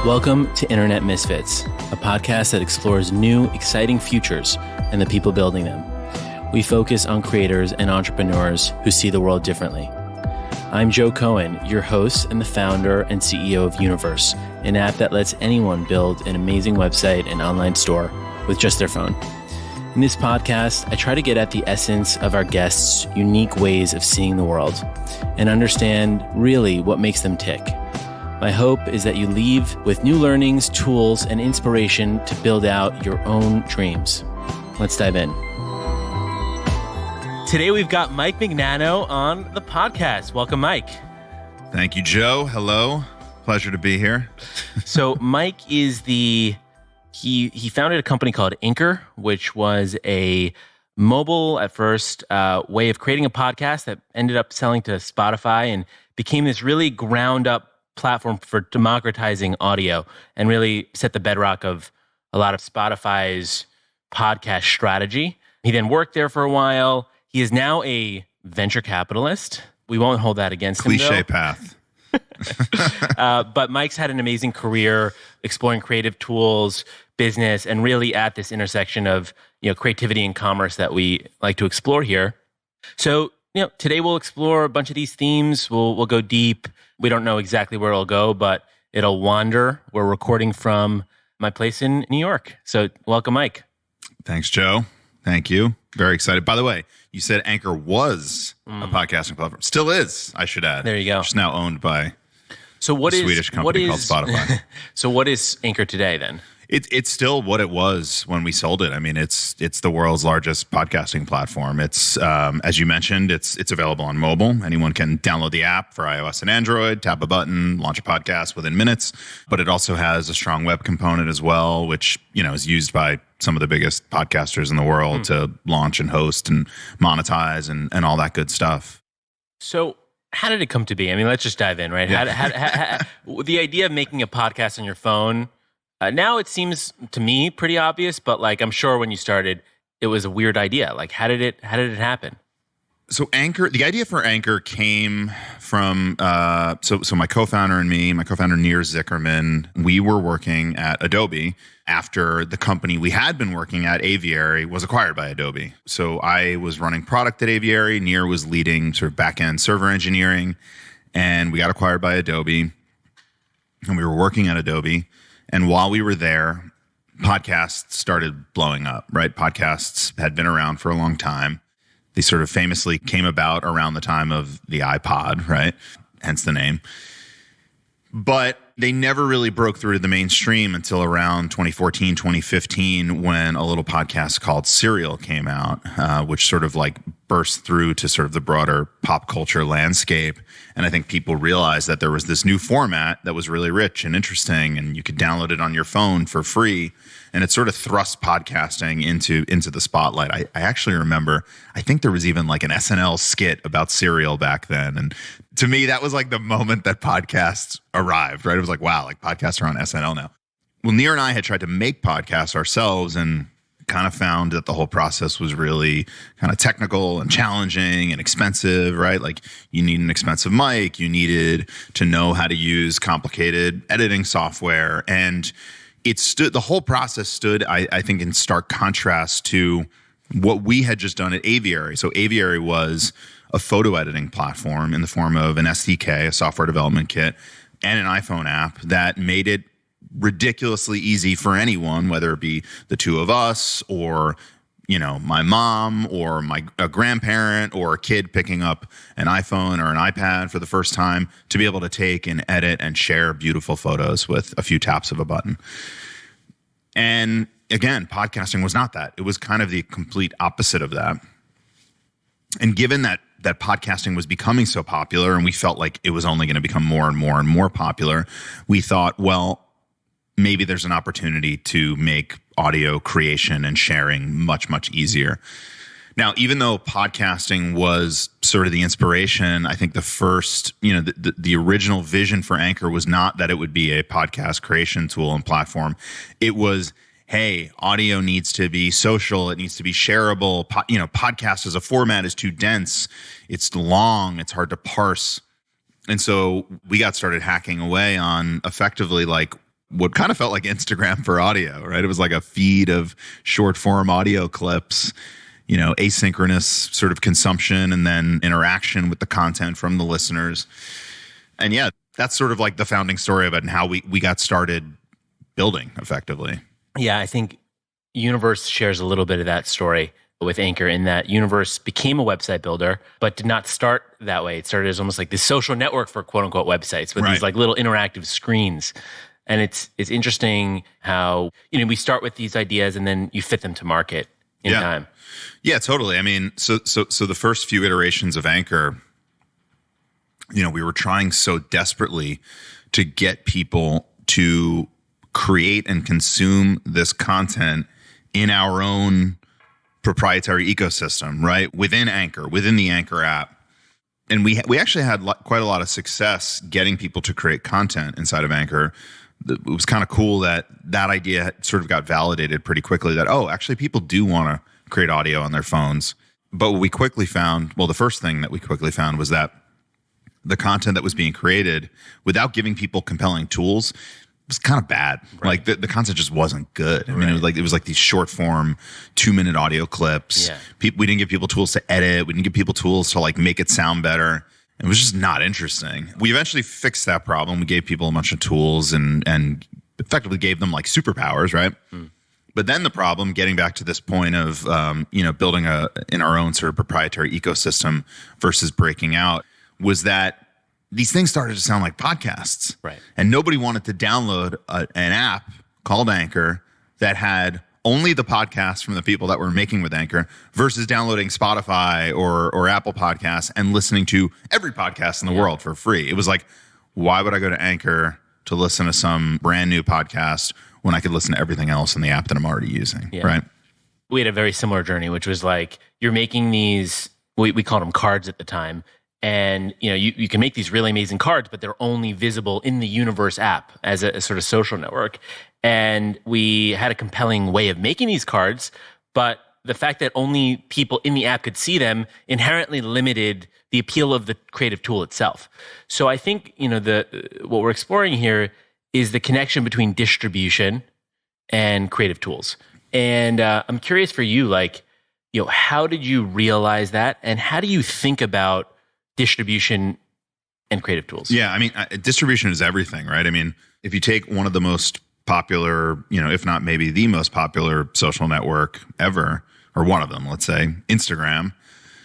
Welcome to Internet Misfits, a podcast that explores new, exciting futures and the people building them. We focus on creators and entrepreneurs who see the world differently. I'm Joe Cohen, your host and the founder and CEO of Universe, an app that lets anyone build an amazing website and online store with just their phone. In this podcast, I try to get at the essence of our guests' unique ways of seeing the world and understand really what makes them tick. My hope is that you leave with new learnings, tools, and inspiration to build out your own dreams. Let's dive in. Today, we've got Mike Mignano on the podcast. Welcome, Mike. Thank you, Joe. Hello. Pleasure to be here. So Mike is he founded a company called Anchor, which was a mobile, at first, way of creating a podcast that ended up selling to Spotify and became this really ground-up platform for democratizing audio and really set the bedrock of a lot of Spotify's podcast strategy. He then worked there for a while. He is now a venture capitalist. We won't hold that against him, though. Cliche path. But Mike's had an amazing career exploring creative tools, business, and really at this intersection of creativity and commerce that we like to explore here. So today we'll explore a bunch of these themes. We'll go deep. We don't know exactly where it'll go, but it'll wander. We're recording from my place in New York. So welcome, Mike. Thanks, Joe. Thank you. Very excited. By the way, you said Anchor was a podcasting platform. Still is, I should add. There you go. It's now owned by a Swedish company called Spotify. So what is Anchor today then? It's still what it was when we sold it. I mean, it's the world's largest podcasting platform. It's as you mentioned, it's available on mobile. Anyone can download the app for iOS and Android, tap a button, launch a podcast within minutes. But it also has a strong web component as well, which is used by some of the biggest podcasters in the world to launch and host and monetize and all that good stuff. So how did it come to be? I mean, let's just dive in, right? Yeah. The idea of making a podcast on your phone. Now it seems to me pretty obvious, but I'm sure when you started, it was a weird idea. How did it happen? So the idea for Anchor came from, so my co-founder and me, my co-founder Nir Zickerman, we were working at Adobe after the company we had been working at, Aviary, was acquired by Adobe. So I was running product at Aviary. Nir was leading sort of back-end server engineering, and we got acquired by Adobe, and we were working at Adobe. And while we were there, podcasts started blowing up, right? Podcasts had been around for a long time. They sort of famously came about around the time of the iPod, right? Hence the name. But they never really broke through to the mainstream until around 2014, 2015, when a little podcast called Serial came out, which sort of burst through to sort of the broader pop culture landscape. And I think people realized that there was this new format that was really rich and interesting, and you could download it on your phone for free. And it sort of thrust podcasting into the spotlight. I actually remember, I think there was even an SNL skit about Serial back then. And to me, that was the moment that podcasts arrived, right? It was wow, podcasts are on SNL now. Well, Nir and I had tried to make podcasts ourselves and kind of found that the whole process was really kind of technical and challenging and expensive, right? You need an expensive mic, you needed to know how to use complicated editing software. And the whole process stood, I think, in stark contrast to what we had just done at Aviary. So Aviary was a photo editing platform in the form of an SDK, a software development kit, and an iPhone app that made it ridiculously easy for anyone, whether it be the two of us or my mom or a grandparent or a kid picking up an iPhone or an iPad for the first time, to be able to take and edit and share beautiful photos with a few taps of a button. And again, podcasting was not that. It was kind of the complete opposite of that. And given that podcasting was becoming so popular, and we felt like it was only going to become more and more and more popular, we thought, well, maybe there's an opportunity to make audio creation and sharing much, much easier. Now, even though podcasting was sort of the inspiration, I think the first, the original vision for Anchor was not that it would be a podcast creation tool and platform. It was, hey, audio needs to be social. It needs to be shareable. Podcast as a format is too dense. It's long. It's hard to parse. And so we got started hacking away on effectively what kind of felt like Instagram for audio, right? It was like a feed of short form audio clips, asynchronous sort of consumption and then interaction with the content from the listeners. And yeah, that's sort of like the founding story of it and how we got started building effectively. Yeah, I think Universe shares a little bit of that story with Anchor in that Universe became a website builder, but did not start that way. It started as almost like this social network for quote unquote websites with these like little interactive screens. And it's interesting how, we start with these ideas and then you fit them to market in time. Yeah, totally. I mean, so the first few iterations of Anchor, we were trying so desperately to get people to create and consume this content in our own proprietary ecosystem, right? Within Anchor, within the Anchor app. And we actually had quite a lot of success getting people to create content inside of Anchor. It was kind of cool that idea sort of got validated pretty quickly that, actually people do want to create audio on their phones. But what we quickly found, the first thing that we quickly found was that the content that was being created without giving people compelling tools was kind of bad. Right. Like the content just wasn't good. I mean, it was like these short form 2-minute audio clips. Yeah. We didn't give people tools to edit. We didn't give people tools to like make it sound better. It was just not interesting. We eventually fixed that problem. We gave people a bunch of tools and effectively gave them like superpowers, right? But then the problem, getting back to this point of building in our own sort of proprietary ecosystem versus breaking out, was that these things started to sound like podcasts. Right. And nobody wanted to download an app called Anchor that had only the podcasts from the people that were making with Anchor versus downloading Spotify or Apple Podcasts and listening to every podcast in the world for free. It was like, why would I go to Anchor to listen to some brand new podcast when I could listen to everything else in the app that I'm already using, right? We had a very similar journey, which was like, you're making these, we called them cards at the time. And you can make these really amazing cards, but they're only visible in the Universe app as a sort of social network. And we had a compelling way of making these cards, but the fact that only people in the app could see them inherently limited the appeal of the creative tool itself. So I think what we're exploring here is the connection between distribution and creative tools. And I'm curious for you, how did you realize that, and how do you think about distribution and creative tools? Yeah, I mean, distribution is everything, right? I mean, if you take one of the most popular, if not maybe the most popular social network ever, or one of them, let's say, Instagram,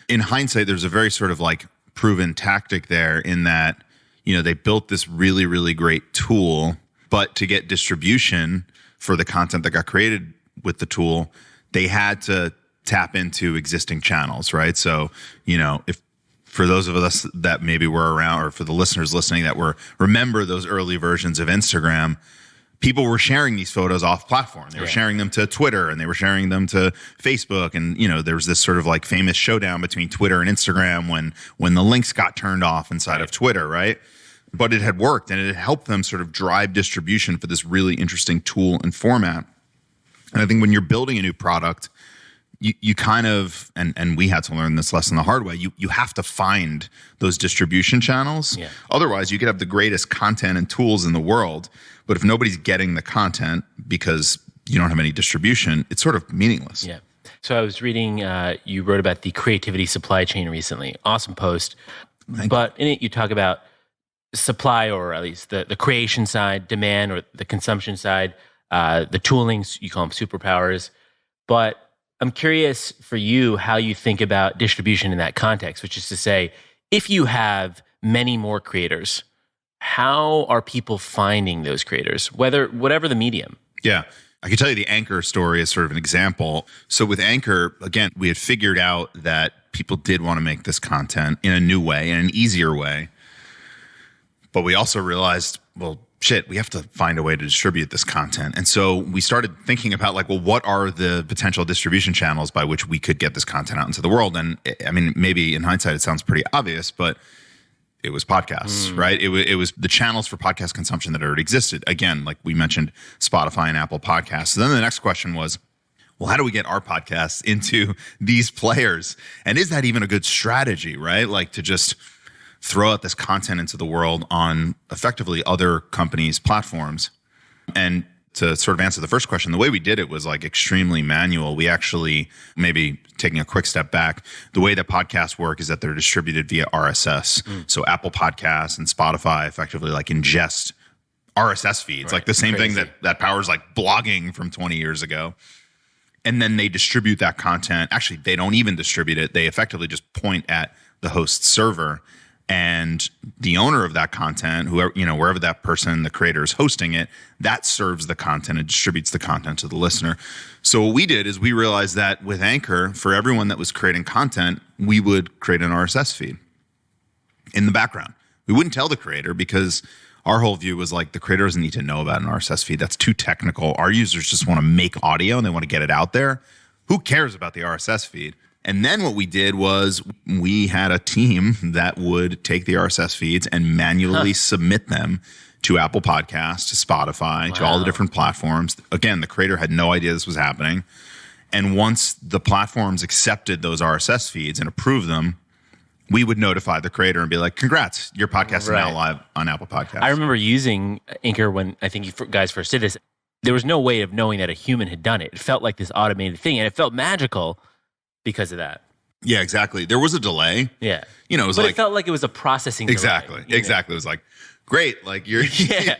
in hindsight, there's a very sort of like proven tactic there in that, they built this really, really great tool, but to get distribution for the content that got created with the tool, they had to tap into existing channels, right? So, if for those of us that maybe were around, or for the listeners listening that remember those early versions of Instagram, people were sharing these photos off platform. They were sharing them to Twitter and they were sharing them to Facebook. And, there was this sort of like famous showdown between Twitter and Instagram when the links got turned off inside of Twitter, right? But it had worked and it had helped them sort of drive distribution for this really interesting tool and format. And I think when you're building a new product, you kind of, and we had to learn this lesson the hard way, you have to find those distribution channels. Yeah. Otherwise, you could have the greatest content and tools in the world, but if nobody's getting the content because you don't have any distribution, it's sort of meaningless. Yeah. So I was reading, you wrote about the creativity supply chain recently. Awesome post. But in it, you talk about supply, or at least the creation side, demand, or the consumption side, the toolings, you call them superpowers. But I'm curious for you how you think about distribution in that context, which is to say, if you have many more creators, how are people finding those creators, whatever the medium? Yeah. I can tell you the Anchor story is sort of an example. So with Anchor, again, we had figured out that people did want to make this content in a new way, in an easier way. But we also realized, we have to find a way to distribute this content. And so we started thinking about what are the potential distribution channels by which we could get this content out into the world? And I mean, maybe in hindsight, it sounds pretty obvious, but it was podcasts, right? It was the channels for podcast consumption that already existed. Again, like we mentioned, Spotify and Apple Podcasts. So then the next question was, how do we get our podcasts into these players? And is that even a good strategy, right? Like to just throw out this content into the world on effectively other companies' platforms. And to sort of answer the first question, the way we did it was like extremely manual. We actually, maybe taking a quick step back, the way that podcasts work is that they're distributed via RSS. So Apple Podcasts and Spotify effectively like ingest RSS feeds, like the same thing that powers like blogging from 20 years ago. And then they distribute that content. Actually, they don't even distribute it. They effectively just point at the host's server, and the owner of that content, whoever, wherever that person, the creator, is hosting it, that serves the content and distributes the content to the listener. So what we did is we realized that with Anchor, for everyone that was creating content, we would create an RSS feed in the background. We wouldn't tell the creator because our whole view was like, the creator doesn't need to know about an RSS feed. That's too technical. Our users just want to make audio and they want to get it out there. Who cares about the RSS feed? And then what we did was we had a team that would take the RSS feeds and manually submit them to Apple Podcasts, to Spotify, to all the different platforms. Again, the creator had no idea this was happening. And once the platforms accepted those RSS feeds and approved them, we would notify the creator and be like, congrats, your podcast is now live on Apple Podcasts. I remember using Anchor when I think you guys first did this. There was no way of knowing that a human had done it. It felt like this automated thing, and it felt magical because of that. Yeah, exactly. There was a delay. Yeah. It was but like, it felt like it was a processing delay. Exactly. It was like, great. Like I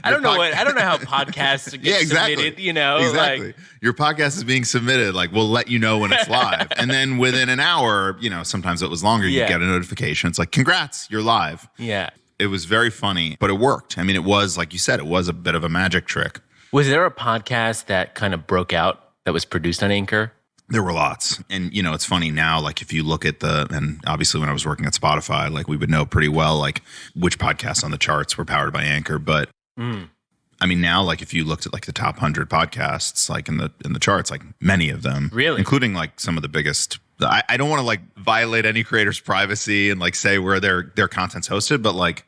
don't know how podcasts get submitted, Exactly. Like, your podcast is being submitted. Like, we'll let you know when it's live. And then within an hour, sometimes it was longer, you get a notification. It's like, congrats, you're live. Yeah. It was very funny, but it worked. I mean, it was, like you said, it was a bit of a magic trick. Was there a podcast that kind of broke out that was produced on Anchor? There were lots. And, it's funny now, like if you look at and obviously when I was working at Spotify, like we would know pretty well, like which podcasts on the charts were powered by Anchor. But I mean, now, like if you looked at like the top 100 podcasts, like in the charts, like many of them, really, including like some of the biggest, I don't want to like violate any creator's privacy and like say where their content's hosted, but like,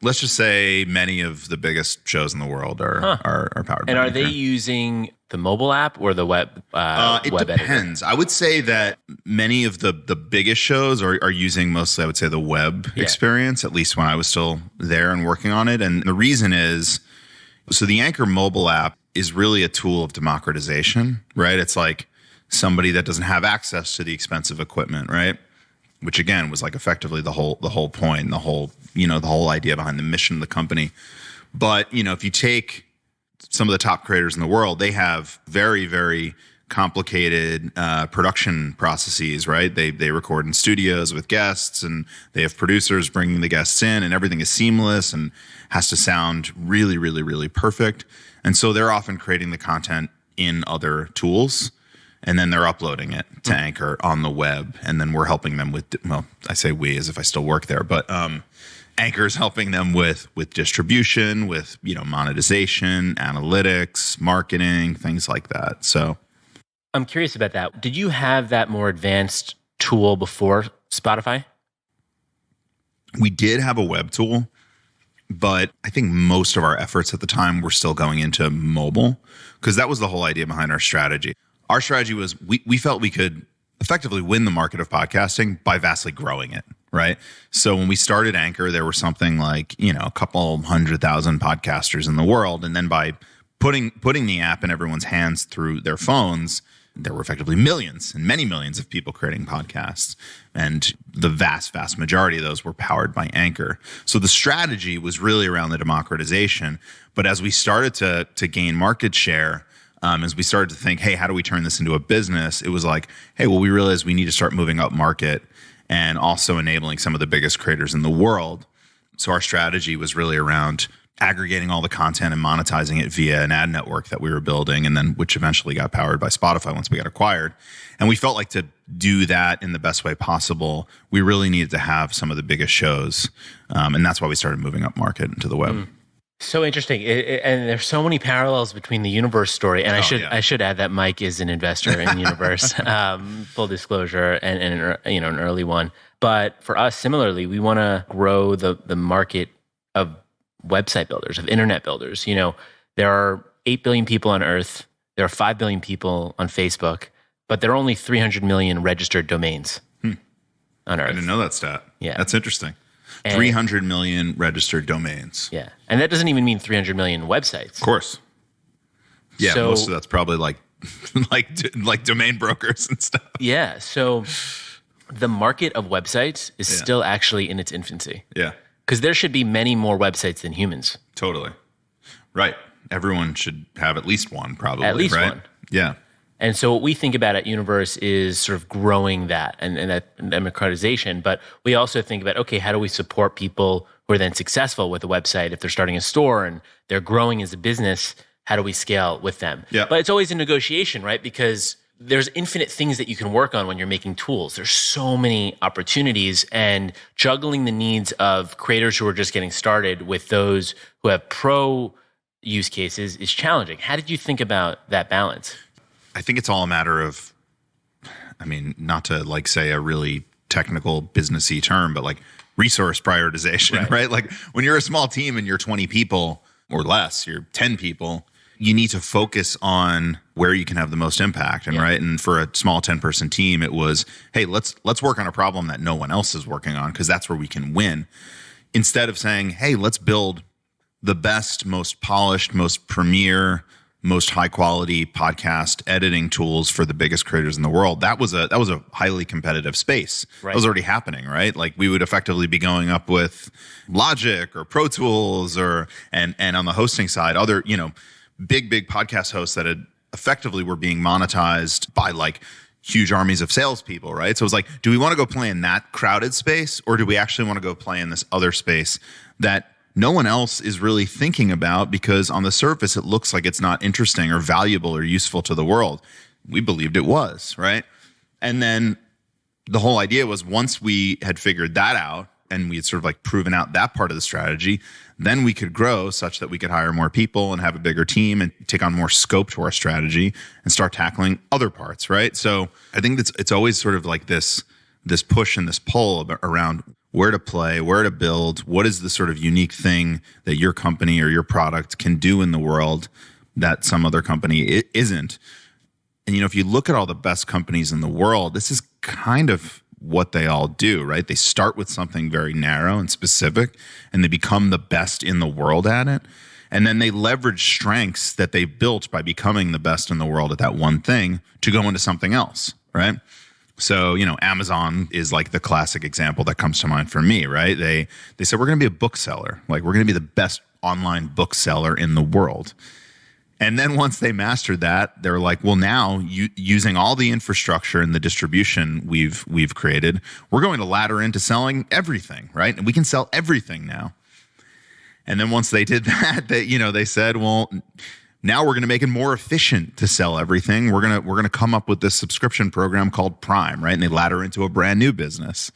let's just say many of the biggest shows in the world are powered by Anchor. And are they using the mobile app or the web it web depends. editor? I would say that many of the biggest shows are using mostly, I would say, the web experience, at least when I was still there and working on it. And the reason is, so the Anchor mobile app is really a tool of democratization, right? It's like somebody that doesn't have access to the expensive equipment, right? Which again was like effectively the whole point, the whole idea behind the mission of the company. But, if you take some of the top creators in the world, they have very, very complicated production processes, right? They record in studios with guests, and they have producers bringing the guests in, and everything is seamless and has to sound really, really, really perfect. And so they're often creating the content in other tools, and then they're uploading it to Anchor on the web. And then we're helping them with, well, I say we as if I still work there, but Anchor is helping them with distribution, with monetization, analytics, marketing, things like that. So I'm curious about that. Did you have that more advanced tool before Spotify? We did have a web tool, but I think most of our efforts at the time were still going into mobile, because that was the whole idea behind our strategy. Our strategy was we felt we could effectively win the market of podcasting by vastly growing it. Right. So when we started Anchor, there were something like, a couple 100,000 podcasters in the world. And then by putting the app in everyone's hands through their phones, there were effectively millions and many millions of people creating podcasts. And the vast, vast majority of those were powered by Anchor. So the strategy was really around the democratization. But as we started to gain market share, as we started to think, hey, how do we turn this into a business? It was like, hey, well, we realized we need to start moving up market and also enabling some of the biggest creators in the world. So our strategy was really around aggregating all the content and monetizing it via an ad network that we were building, and then which eventually got powered by Spotify once we got acquired. And we felt like to do that in the best way possible, we really needed to have some of the biggest shows. And that's why we started moving up market into the web. So interesting. And there's so many parallels between the Universe story. And I should add that Mike is an investor in Universe, full disclosure, and an early one. But for us, similarly, we want to grow the market of website builders, of internet builders. There are 8 billion people on Earth. There are 5 billion people on Facebook, but there are only 300 million registered domains on Earth. I didn't know that stat. Yeah. That's interesting. And 300 million registered domains. Yeah. And that doesn't even mean 300 million websites. Of course. Yeah, So, most of that's probably like domain brokers and stuff. Yeah. So the market of websites is still actually in its infancy. Yeah. Because there should be many more websites than humans. Totally. Right. Everyone should have at least one, probably. At least right? one. Yeah. And so what we think about at Universe is sort of growing that and that democratization. But we also think about, okay, how do we support people who are then successful with a website? If they're starting a store and they're growing as a business, how do we scale with them? Yeah. But it's always a negotiation, right? Because there's infinite things that you can work on when you're making tools. There's so many opportunities, and juggling the needs of creators who are just getting started with those who have pro use cases is challenging. How did you think about that balance? I think it's all a matter of, I mean, not to like say a really technical businessy term, but like resource prioritization, right? Like when you're a small team and you're 20 people or less, you're 10 people, you need to focus on where you can have the most impact. And right. And for a small 10-person team, it was, hey, let's work on a problem that no one else is working on, because that's where we can win. Instead of saying, hey, let's build the best, most polished, most premier, most high quality podcast editing tools for the biggest creators in the world. That was a highly competitive space. Right. That was already happening, right? Like we would effectively be going up with Logic or Pro Tools and on the hosting side, other, big podcast hosts that had effectively were being monetized by like huge armies of salespeople, right? So it was like, do we want to go play in that crowded space, or do we actually want to go play in this other space that no one else is really thinking about, because on the surface, it looks like it's not interesting or valuable or useful to the world? We believed it was, right? And then the whole idea was, once we had figured that out and we had sort of like proven out that part of the strategy, then we could grow such that we could hire more people and have a bigger team and take on more scope to our strategy and start tackling other parts, right? So I think it's always sort of like this push and this pull around where to play, where to build, what is the sort of unique thing that your company or your product can do in the world that some other company isn't. And, if you look at all the best companies in the world, this is kind of what they all do, right? They start with something very narrow and specific, and they become the best in the world at it. And then they leverage strengths that they built by becoming the best in the world at that one thing to go into something else, right? So, Amazon is like the classic example that comes to mind for me, right? They said, we're going to be a bookseller. Like, we're going to be the best online bookseller in the world. And then once they mastered that, they're like, well, now using all the infrastructure and the distribution we've created, we're going to ladder into selling everything, right? And we can sell everything now. And then once they did that, they said, well, now we're going to make it more efficient to sell everything. We're going to come up with this subscription program called Prime, right? And they ladder into a brand new business.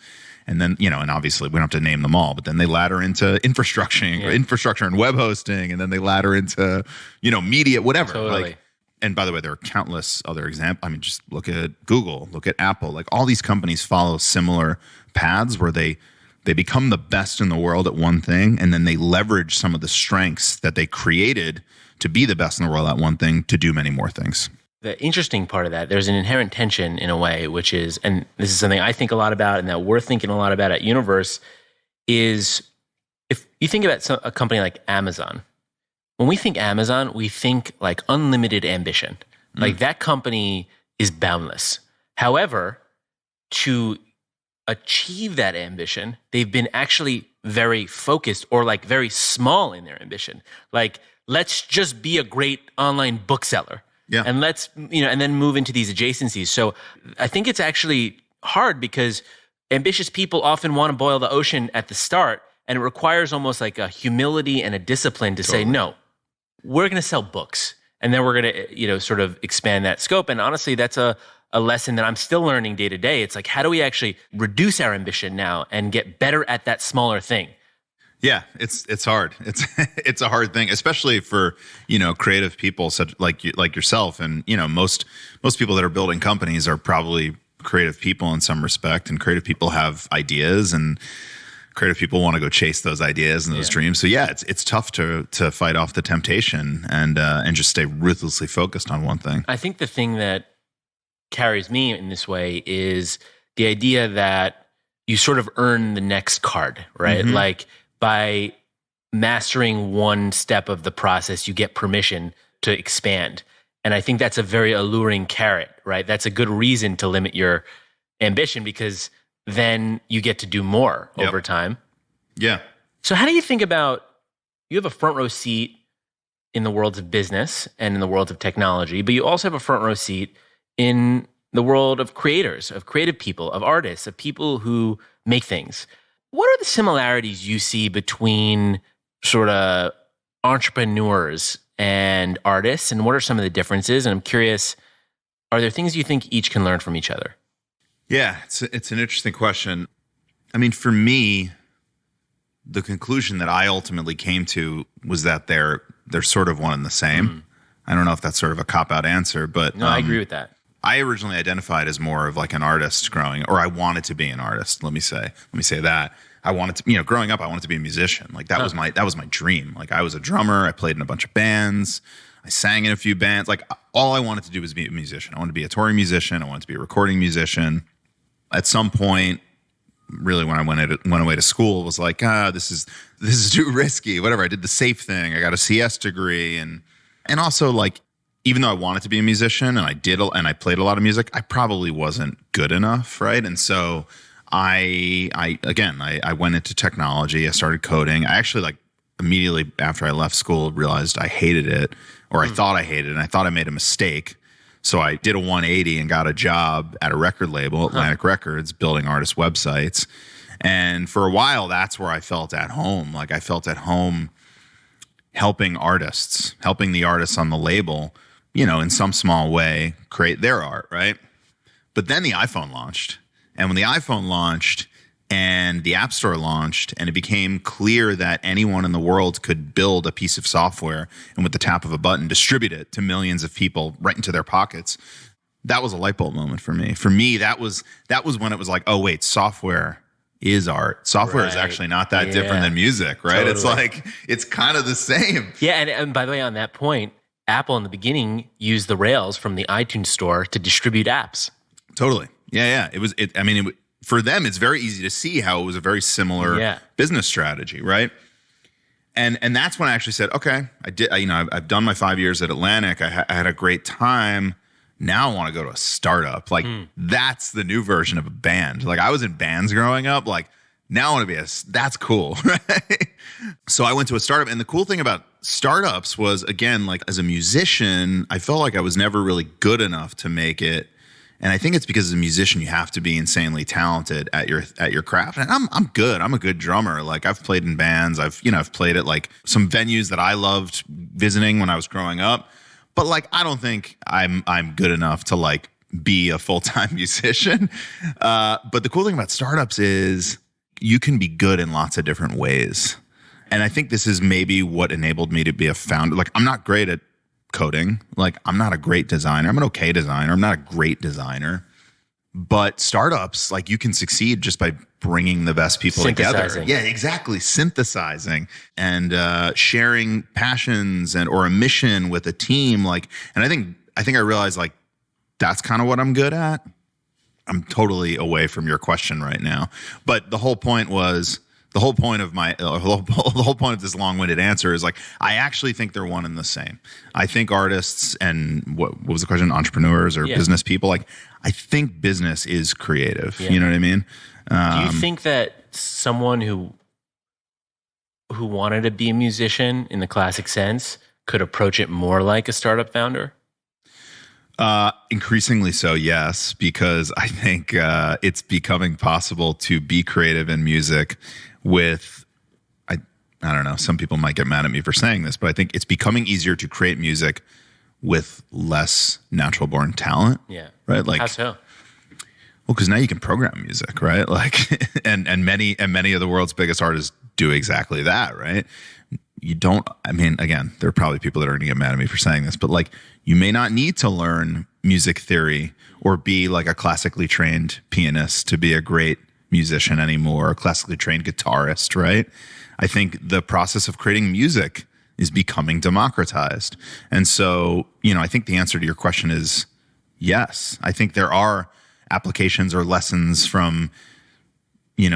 And then, and obviously we don't have to name them all, but then they ladder into infrastructure and web hosting, and then they ladder into, media, whatever. Totally. And by the way, there are countless other examples. I mean, just look at Google, look at Apple. Like, all these companies follow similar paths where they become the best in the world at one thing, and then they leverage some of the strengths that they created to be the best in the world at one thing to do many more things. The interesting part of that, there's an inherent tension in a way, which is, and this is something I think a lot about and that we're thinking a lot about at Universe, is if you think about a company like Amazon, when we think Amazon, we think like unlimited ambition. Like that company is boundless. However, to achieve that ambition, they've been actually very focused or like very small in their ambition. Like, let's just be a great online bookseller. Yeah. And let's, and then move into these adjacencies. So I think it's actually hard because ambitious people often want to boil the ocean at the start, and it requires almost like a humility and a discipline to say, no, we're going to sell books. And then we're going to, sort of expand that scope. And honestly, that's a lesson that I'm still learning day to day. It's like, how do we actually reduce our ambition now and get better at that smaller thing? Yeah, it's hard. It's a hard thing, especially for, creative people such like yourself. And, most people that are building companies are probably creative people in some respect, and creative people have ideas, and creative people want to go chase those ideas and those dreams. So yeah, it's tough to fight off the temptation and just stay ruthlessly focused on one thing. I think the thing that carries me in this way is the idea that you sort of earn the next card, right? Like by mastering one step of the process, you get permission to expand. And I think that's a very alluring carrot, right? That's a good reason to limit your ambition because then you get to do more over time. Yeah. So how do you think about, you have a front row seat in the worlds of business and in the world of technology, but you also have a front row seat in the world of creators, of creative people, of artists, of people who make things. What are the similarities you see between sort of entrepreneurs and artists, and what are some of the differences? And I'm curious, are there things you think each can learn from each other? Yeah, it's an interesting question. I mean, for me, the conclusion that I ultimately came to was that they're sort of one and the same. I don't know if that's sort of a cop-out answer, but no, I agree with that. I originally identified as more of like an artist growing, or I wanted to be an artist. Let me say that. I wanted to, growing up, I wanted to be a musician. Like that was my dream. Like I was a drummer. I played in a bunch of bands. I sang in a few bands. Like all I wanted to do was be a musician. I wanted to be a touring musician. I wanted to be a recording musician. At some point, really when I went away to school, it was like, this is too risky. Whatever. I did the safe thing. I got a CS degree, and also like, even though I wanted to be a musician and I played a lot of music, I probably wasn't good enough, right? And so I went into technology. I started coding. I actually like immediately after I left school realized I hated it, or I thought I hated it, and I thought I made a mistake. So I did a 180 and got a job at a record label, Atlantic Records, building artist websites. And for a while, that's where I felt at home. Like I felt at home helping the artists on the label, in some small way, create their art, right? But then the iPhone launched. And when the iPhone launched and the App Store launched, and it became clear that anyone in the world could build a piece of software and with the tap of a button distribute it to millions of people right into their pockets, that was a light bulb moment for me. For me, that was when it was like, oh wait, software is art. Software is actually not that different than music, right? Totally. It's like, it's kind of the same. Yeah, and by the way, on that point, Apple in the beginning used the Rails from the iTunes store to distribute apps. Totally. Yeah. For them, it's very easy to see how it was a very similar business strategy, right? And that's when I actually said, okay, I've done my 5 years at Atlantic. I had a great time. Now I want to go to a startup. Like that's the new version of a band. Like I was in bands growing up. Like now I want to be that's cool, right? So I went to a startup, and the cool thing about startups was, again, like as a musician, I felt like I was never really good enough to make it. And I think it's because as a musician, you have to be insanely talented at your craft. And I'm good. I'm a good drummer. Like I've played in bands. I've played at like some venues that I loved visiting when I was growing up. But like I don't think I'm good enough to like be a full-time musician. But the cool thing about startups is you can be good in lots of different ways. And I think this is maybe what enabled me to be a founder. Like I'm not great at coding. Like I'm not a great designer. I'm an okay designer. I'm not a great designer. But startups, like you can succeed just by bringing the best people together. Yeah, exactly. Synthesizing and sharing passions or a mission with a team. Like, and I think I realized like that's kind of what I'm good at. I'm totally away from your question right now. But the whole point was, the whole point of this long-winded answer is like, I actually think they're one and the same. I think artists and what was the question? Entrepreneurs or business people. Like, I think business is creative. Yeah. You know what I mean? Do you think that someone who wanted to be a musician in the classic sense could approach it more like a startup founder? Increasingly so, yes, because I think it's becoming possible to be creative in music with, I don't know, some people might get mad at me for saying this, but I think it's becoming easier to create music with less natural born talent. Yeah. Right? Like, how so? Well, because now you can program music, right? Like, and many of the world's biggest artists do exactly that, right? You don't, I mean, again, there are probably people that are going to get mad at me for saying this, but like, you may not need to learn music theory or be like a classically trained pianist to be a great musician anymore, or a classically trained guitarist, right? I think the process of creating music is becoming democratized. And so, I think the answer to your question is yes. I think there are applications or lessons from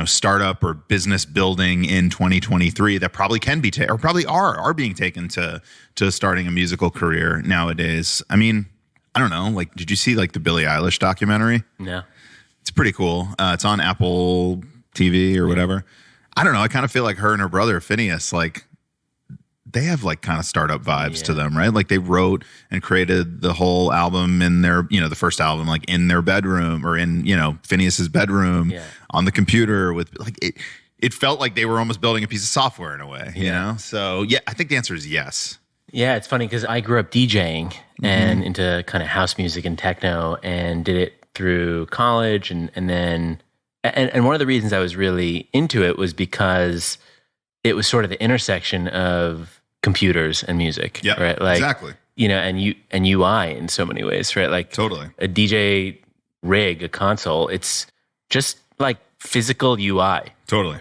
startup or business building in 2023 that probably can be or probably are being taken to starting a musical career nowadays. I mean, I don't know. Like, did you see like the Billie Eilish documentary? No. It's pretty cool. It's on Apple TV or whatever. I don't know. I kind of feel like her and her brother Phineas, like, they have like kind of startup vibes to them, right? Like they wrote and created the whole album in their, the first album, like in their bedroom or in, Phineas's bedroom on the computer with like it felt like they were almost building a piece of software in a way, you know? So yeah, I think the answer is yes. Yeah, it's funny because I grew up DJing and into kind of house music and techno and did it through college and then one of the reasons I was really into it was because it was sort of the intersection of computers and music, right? Like, exactly. And UI in so many ways, right? Like totally a DJ rig, a console, it's just like physical UI. Totally.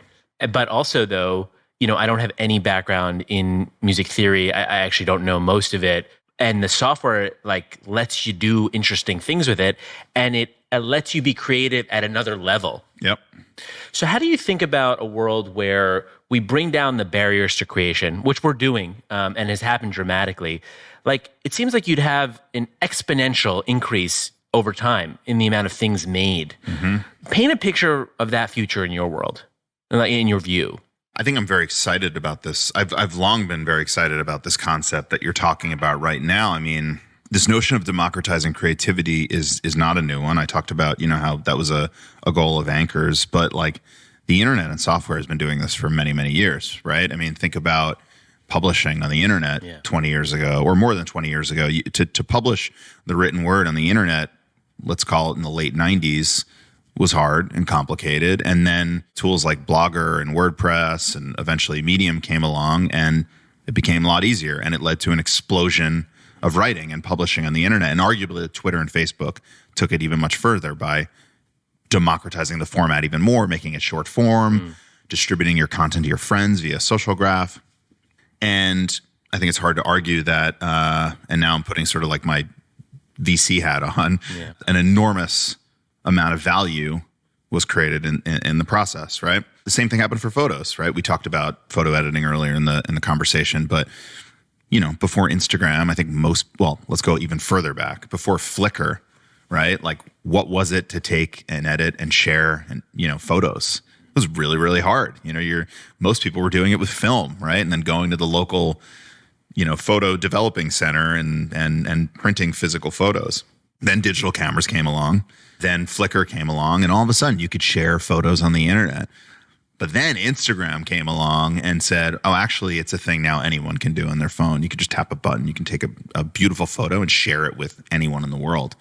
But also though, I don't have any background in music theory. I actually don't know most of it. And the software like lets you do interesting things with it. And it lets you be creative at another level. Yep. So how do you think about a world where we bring down the barriers to creation, which we're doing and has happened dramatically? Like, it seems like you'd have an exponential increase over time in the amount of things made. Paint a picture of that future in your world, in your view. I think I'm very excited about this. I've long been very excited about this concept that you're talking about right now. I mean, this notion of democratizing creativity is not a new one. I talked about, how that was a goal of Anchor's, but like the internet and software has been doing this for many, many years, right? I mean, think about publishing on the internet 20 years ago or more than 20 years ago. To publish the written word on the internet, let's call it in the late 90s, was hard and complicated. And then tools like Blogger and WordPress and eventually Medium came along and it became a lot easier. And it led to an explosion of writing and publishing on the internet. And arguably Twitter and Facebook took it even much further by democratizing the format even more, making it short form, distributing your content to your friends via social graph. And I think it's hard to argue that, and now I'm putting sort of like my VC hat on, an enormous amount of value was created in the process, right? The same thing happened for photos, right? We talked about photo editing earlier in the conversation, but before Instagram, I think let's go even further back. Before Flickr, right? Like, what was it to take and edit and share and, photos? It was really, really hard. Most people were doing it with film, right? And then going to the local, photo developing center and printing physical photos. Then digital cameras came along. Then Flickr came along, and all of a sudden you could share photos on the internet. But then Instagram came along and said, oh, actually, it's a thing now anyone can do on their phone. You could just tap a button. You can take a beautiful photo and share it with anyone in the world.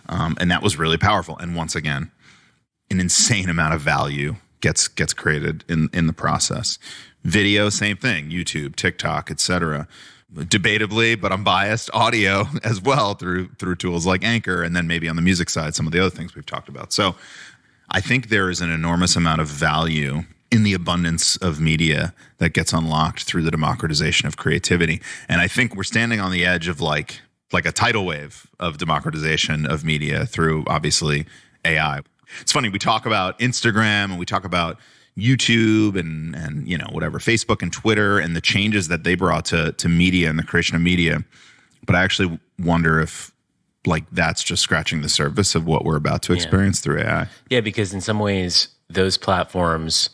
And that was really powerful. And once again, an insane amount of value gets created in the process. Video, same thing. YouTube, TikTok, etc. Debatably, but I'm biased, audio as well through tools like Anchor. And then maybe on the music side, some of the other things we've talked about. So I think there is an enormous amount of value in the abundance of media that gets unlocked through the democratization of creativity. And I think we're standing on the edge of like a tidal wave of democratization of media through, obviously, AI. It's funny, we talk about Instagram and we talk about YouTube and whatever, Facebook and Twitter and the changes that they brought to media and the creation of media. But I actually wonder if like that's just scratching the surface of what we're about to experience through AI. Yeah, because in some ways, those platforms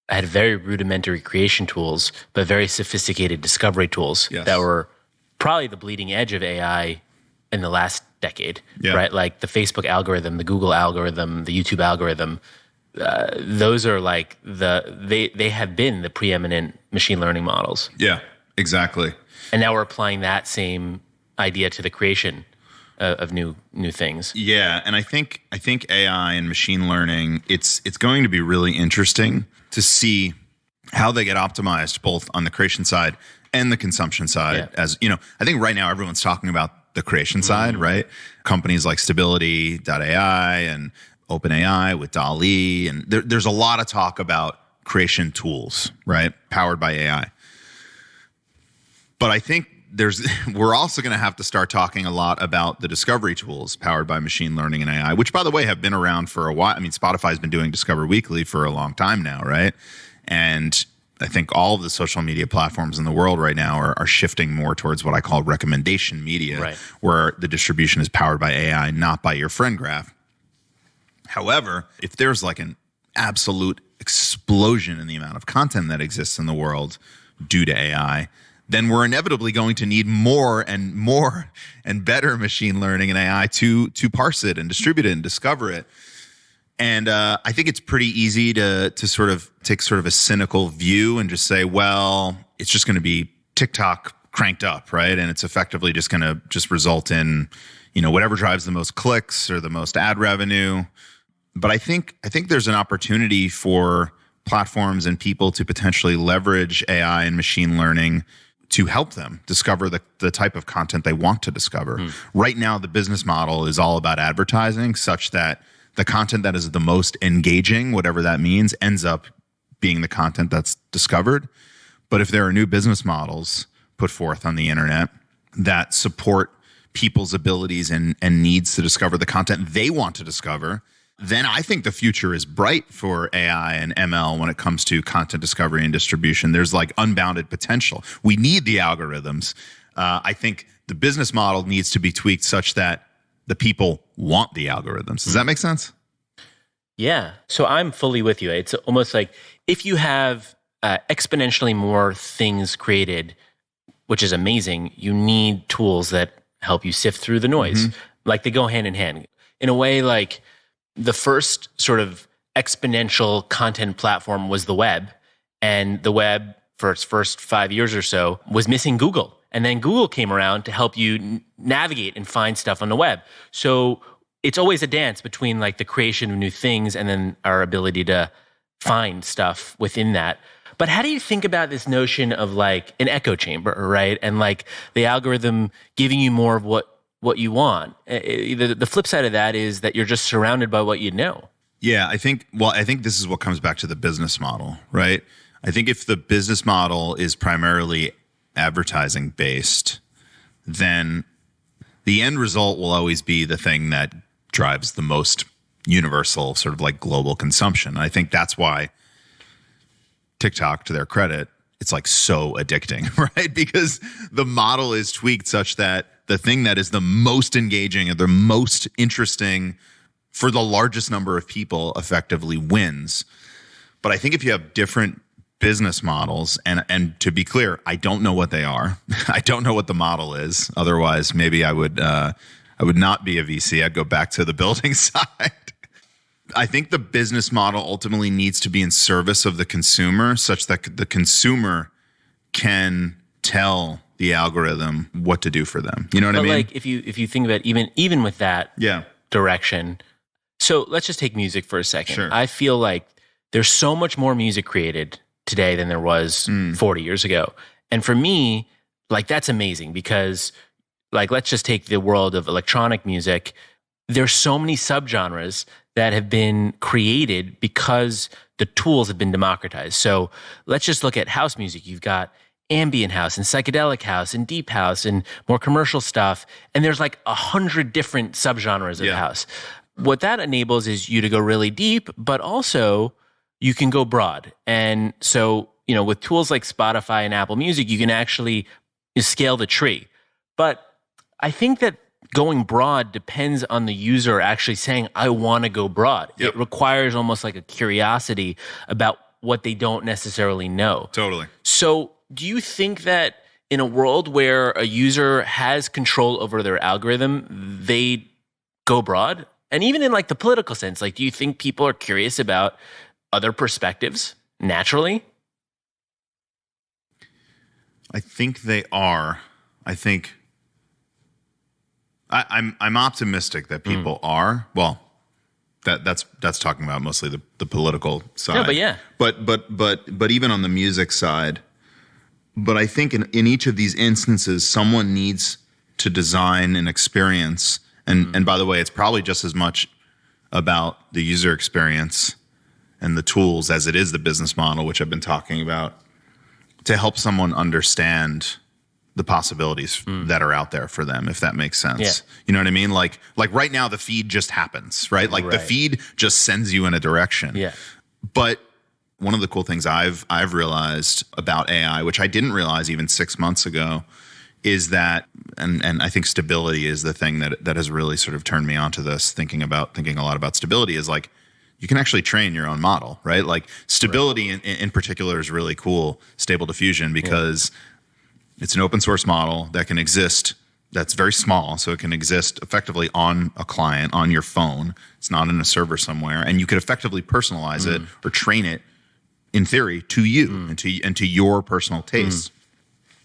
had very rudimentary creation tools, but very sophisticated discovery tools that were probably the bleeding edge of AI in the last decade, right? Like the Facebook algorithm, the Google algorithm, the YouTube algorithm. Those are like they have been the preeminent machine learning models. Yeah, exactly. And now we're applying that same idea to the creation of new things. Yeah, and I think AI and machine learning, it's going to be really interesting to see how they get optimized both on the creation side and the consumption side. As I think right now everyone's talking about the creation side, right? Companies like Stability.ai and OpenAI with DALL-E, and there's a lot of talk about creation tools, right? Powered by AI. But I think we're also going to have to start talking a lot about the discovery tools powered by machine learning and AI, which, by the way, have been around for a while. I mean, Spotify's been doing Discover Weekly for a long time now, right? And I think all of the social media platforms in the world right now are shifting more towards what I call recommendation media, right, where the distribution is powered by AI, not by your friend graph. However, if there's like an absolute explosion in the amount of content that exists in the world due to AI, then we're inevitably going to need more and better machine learning and AI to parse it and distribute it and discover it. And I think it's pretty easy to sort of take sort of a cynical view and just say, well, it's just going to be TikTok cranked up, right? And it's effectively just going to just result in, whatever drives the most clicks or the most ad revenue. But I think there's an opportunity for platforms and people to potentially leverage AI and machine learning to help them discover the type of content they want to discover. Right now, the business model is all about advertising, such that the content that is the most engaging, whatever that means, ends up being the content that's discovered. But if there are new business models put forth on the internet that support people's abilities and needs to discover the content they want to discover, then I think the future is bright for AI and ML when it comes to content discovery and distribution. There's like unbounded potential. We need the algorithms. I think the business model needs to be tweaked such that the people want the algorithms. Does that make sense? Yeah. So I'm fully with you. It's almost like if you have exponentially more things created, which is amazing, you need tools that help you sift through the noise. Like they go hand in hand. In a way, like the first sort of exponential content platform was the web. And the web, for its first 5 years or so, was missing Google. And then Google came around to help you navigate and find stuff on the web. So it's always a dance between like the creation of new things and then our ability to find stuff within that. But how do you think about this notion of like an echo chamber, right? And like the algorithm giving you more of what you want. The flip side of that is that you're just surrounded by what you know. Yeah, I think this is what comes back to the business model, right? I think if the business model is primarily advertising based, then the end result will always be the thing that drives the most universal sort of like global consumption. And I think that's why TikTok, to their credit, it's like so addicting, right? Because the model is tweaked such that the thing that is the most engaging or the most interesting for the largest number of people effectively wins. But I think if you have different business models, and to be clear, I don't know what they are. I don't know what the model is. Otherwise, maybe I would not be a VC. I'd go back to the building side. I think the business model ultimately needs to be in service of the consumer, such that the consumer can tell the algorithm what to do for them. You know what I mean? Like if you think about even with that direction. So let's just take music for a second. Sure. I feel like there's so much more music created today than there was 40 years ago. And for me, like that's amazing because like let's just take the world of electronic music. There's so many subgenres that have been created because the tools have been democratized. So let's just look at house music. You've got ambient house and psychedelic house and deep house and more commercial stuff. And there's like 100 different subgenres of house. What that enables is you to go really deep, but also you can go broad. And so, with tools like Spotify and Apple Music, you can actually scale the tree. But I think that going broad depends on the user actually saying, I want to go broad. It requires almost like a curiosity about what they don't necessarily know. Totally. So do you think that in a world where a user has control over their algorithm, they go broad? And even in like the political sense, like, do you think people are curious about other perspectives naturally? I think they are. I think I'm optimistic that people are. Well, that's talking about mostly the political side. No, but yeah. But even on the music side, but I think in each of these instances, someone needs to design an experience. And by the way, it's probably just as much about the user experience and the tools as it is the business model, which I've been talking about, to help someone understand the possibilities that are out there for them, if that makes sense. Yeah. You know what I mean? Like right now the feed just happens, right? Like the feed just sends you in a direction. Yeah. But one of the cool things I've realized about AI, which I didn't realize even 6 months ago, is that, and I think stability is the thing that has really sort of turned me onto this, thinking a lot about stability, is like, you can actually train your own model, right? Like stability in particular is really cool, Stable Diffusion, because it's an open source model that can exist, that's very small, so it can exist effectively on a client, on your phone. It's not in a server somewhere, and you could effectively personalize it or train it, in theory, to you and to your personal tastes.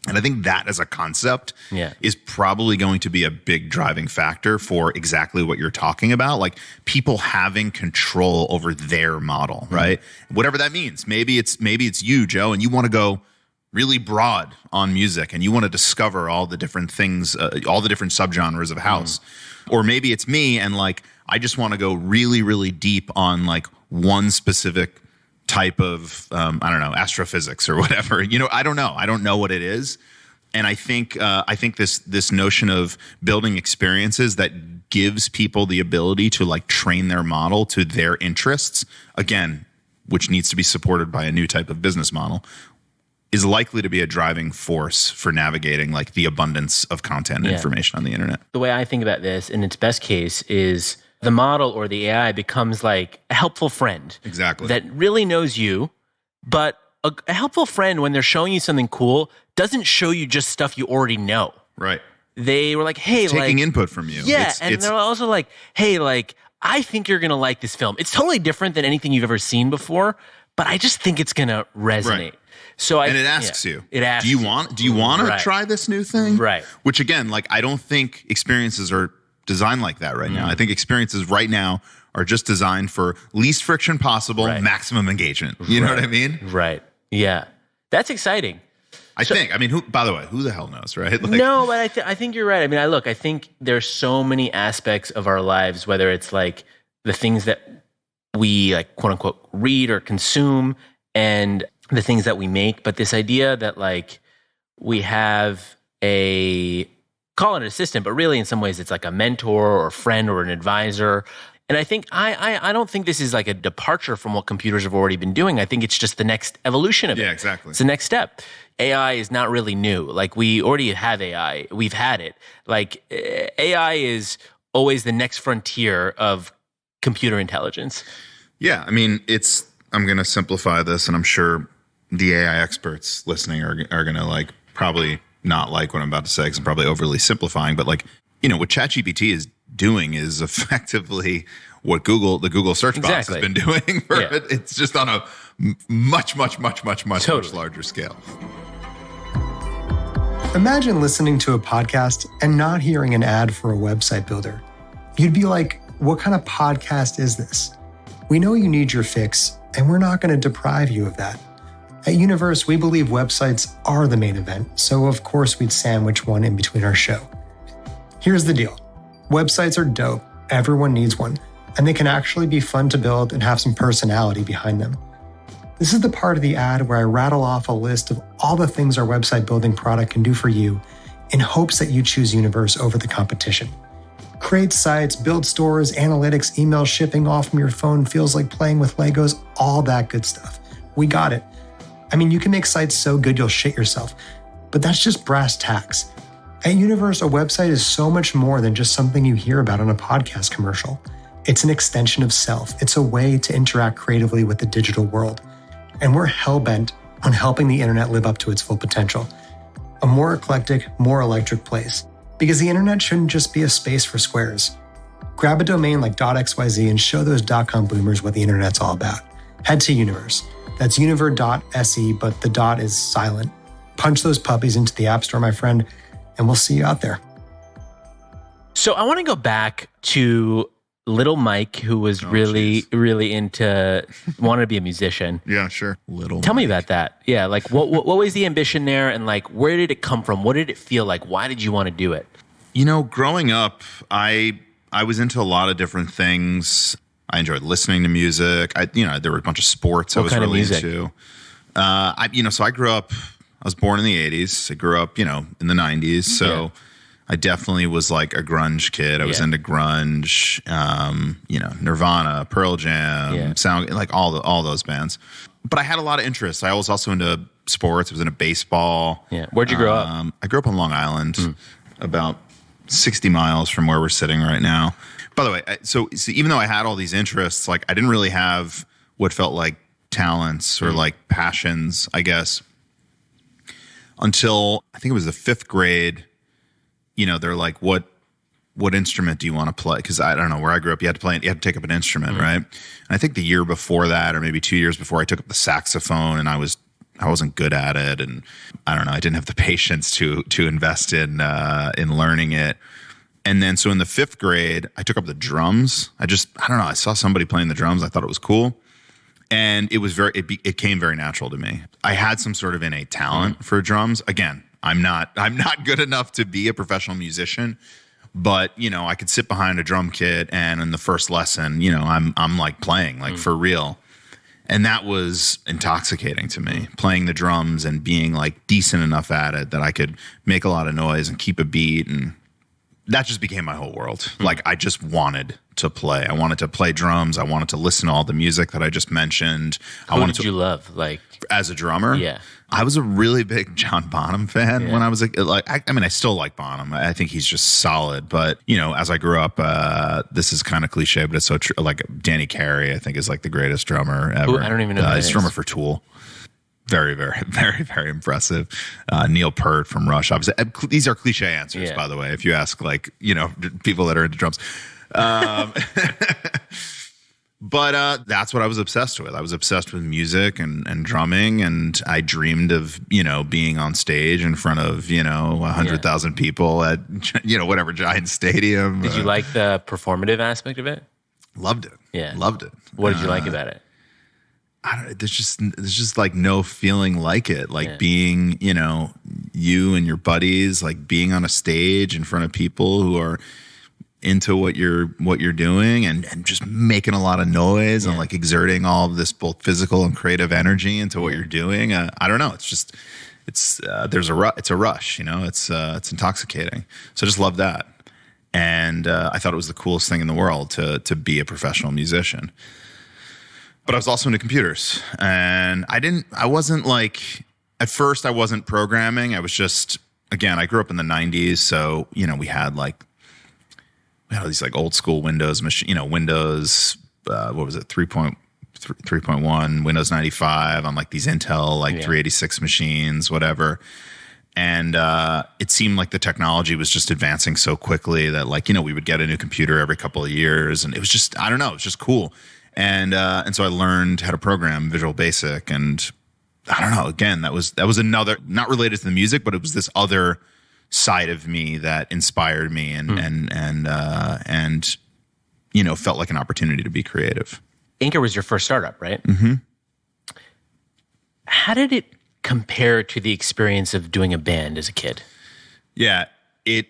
And I think that as a concept is probably going to be a big driving factor for exactly what you're talking about. Like people having control over their model, right? Whatever that means. Maybe it's you, Joe, and you want to go really broad on music and you want to discover all the different things, all the different subgenres of house. Or maybe it's me and like, I just want to go really, really deep on like one specific type of, I don't know, astrophysics or whatever. You know, I don't know. I don't know what it is. And I think this notion of building experiences that gives people the ability to like train their model to their interests, again, which needs to be supported by a new type of business model, is likely to be a driving force for navigating like the abundance of content and information on the internet. The way I think about this in its best case is the model or the AI becomes like a helpful friend. Exactly. That really knows you, but a helpful friend, when they're showing you something cool, doesn't show you just stuff you already know. Right. They were like, hey, it's taking input from you. Yeah, and they're also like, hey, like, I think you're going to like this film. It's totally different than anything you've ever seen before, but I just think it's going to resonate. Right. And it asks you. It asks do you want to try this new thing? Right. Which again, like I don't think experiences are designed like that right now. I think experiences right now are just designed for least friction possible, maximum engagement. You know what I mean? Right. Yeah. That's exciting. I think. I mean, by the way, who the hell knows, right? Like, no, but I think you're right. I mean, I think there's so many aspects of our lives, whether it's like the things that we like, quote unquote, read or consume and the things that we make. But this idea that like we have call it an assistant, but really in some ways it's like a mentor or a friend or an advisor. And I think I don't think this is like a departure from what computers have already been doing. I think it's just the next evolution of it. Yeah, exactly. It's the next step. AI is not really new. Like we already have AI. We've had it. Like AI is always the next frontier of computer intelligence. Yeah, I mean, I'm going to simplify this, and I'm sure the AI experts listening are going to like probably not like what I'm about to say because I'm probably overly simplifying. But like, you know, what ChatGPT is doing is effectively what the Google search box has been doing for it. It's just on a much larger scale. Imagine listening to a podcast and not hearing an ad for a website builder. You'd be like, what kind of podcast is this? We know you need your fix, and we're not going to deprive you of that. At Universe, we believe websites are the main event, so of course we'd sandwich one in between our show. Here's the deal. Websites are dope, everyone needs one, and they can actually be fun to build and have some personality behind them. This is the part of the ad where I rattle off a list of all the things our website building product can do for you in hopes that you choose Universe over the competition. Create sites, build stores, analytics, email shipping off from your phone feels like playing with Legos, all that good stuff. We got it. I mean, you can make sites so good you'll shit yourself, but that's just brass tacks. At Universe, a website is so much more than just something you hear about on a podcast commercial. It's an extension of self. It's a way to interact creatively with the digital world. And we're hell-bent on helping the internet live up to its full potential. A more eclectic, more electric place. Because the internet shouldn't just be a space for squares. Grab a domain like .xyz and show those .com boomers what the internet's all about. Head to Universe. That's univer.se, but the dot is silent. Punch those puppies into the App Store, my friend, and we'll see you out there. So I want to go back to little Mike, who was really wanted to be a musician. Yeah, sure. Tell me about that. Yeah, like what was the ambition there, and like where did it come from? What did it feel like? Why did you want to do it? You know, growing up, I was into a lot of different things. I enjoyed listening to music. There were a bunch of sports I was really into. So I grew up. I was born in the 80s. I grew up, in the 90s. So I definitely was like a grunge kid. I was into grunge, Nirvana, Pearl Jam, Sound, like all those bands. But I had a lot of interests. I was also into sports. I was into baseball. Yeah. Where'd you grow up? I grew up on Long Island, about 60 miles from where we're sitting right now. By the way, so even though I had all these interests, like I didn't really have what felt like talents or like passions, I guess, until I think it was the 5th grade. They're like, what instrument do you want to play? Because I don't know, where I grew up, you had to take up an instrument, right? And I think the year before that, or maybe 2 years before, I took up the saxophone, and I wasn't good at it, and I don't know, I didn't have the patience to invest in learning it. And then so in the 5th grade, I took up the drums. I don't know, I saw somebody playing the drums. I thought it was cool. And it came very natural to me. I had some sort of innate talent for drums. Again, I'm not good enough to be a professional musician, but I could sit behind a drum kit, and in the first lesson, I'm like playing like for real. And that was intoxicating to me, playing the drums and being like decent enough at it that I could make a lot of noise and keep a beat, and that just became my whole world. Like I just wanted to play. I wanted to play drums. I wanted to listen to all the music that I just mentioned. Who did you love? Like as a drummer? Yeah. I was a really big John Bonham fan when I was I still like Bonham. I think he's just solid. But, as I grew up, this is kind of cliche, but it's so true. Like Danny Carey, I think, is like the greatest drummer ever. Ooh, I don't even know. He's a drummer for Tool. Very, very, very, very impressive. Neil Peart from Rush. Obviously, these are cliche answers, by the way, if you ask people that are into drums. But that's what I was obsessed with. I was obsessed with music and drumming, and I dreamed of, being on stage in front of, 100,000 people at, whatever giant stadium. Did you like the performative aspect of it? Loved it. Yeah. Loved it. What did you like about it? There's just like no feeling like it. Like being, you and your buddies, like being on a stage in front of people who are into what you're doing and just making a lot of noise and like exerting all of this both physical and creative energy into what you're doing. I don't know. It's a rush, it's intoxicating. So I just love that. And I thought it was the coolest thing in the world to be a professional musician. But I was also into computers, and I wasn't like, at first I wasn't programming. I was just, again, I grew up in the 90s. So, we had these like old school Windows machine, Windows, what was it? 3.1, Windows 95 on like these Intel, 386 machines, whatever. And it seemed like the technology was just advancing so quickly that we would get a new computer every couple of years. And it was just, I don't know, it was just cool. And so I learned how to program Visual Basic, and I don't know, again, that was another, not related to the music, but it was this other side of me that inspired me and felt like an opportunity to be creative. Anchor was your first startup, right? Mm-hmm. How did it compare to the experience of doing a band as a kid? Yeah, it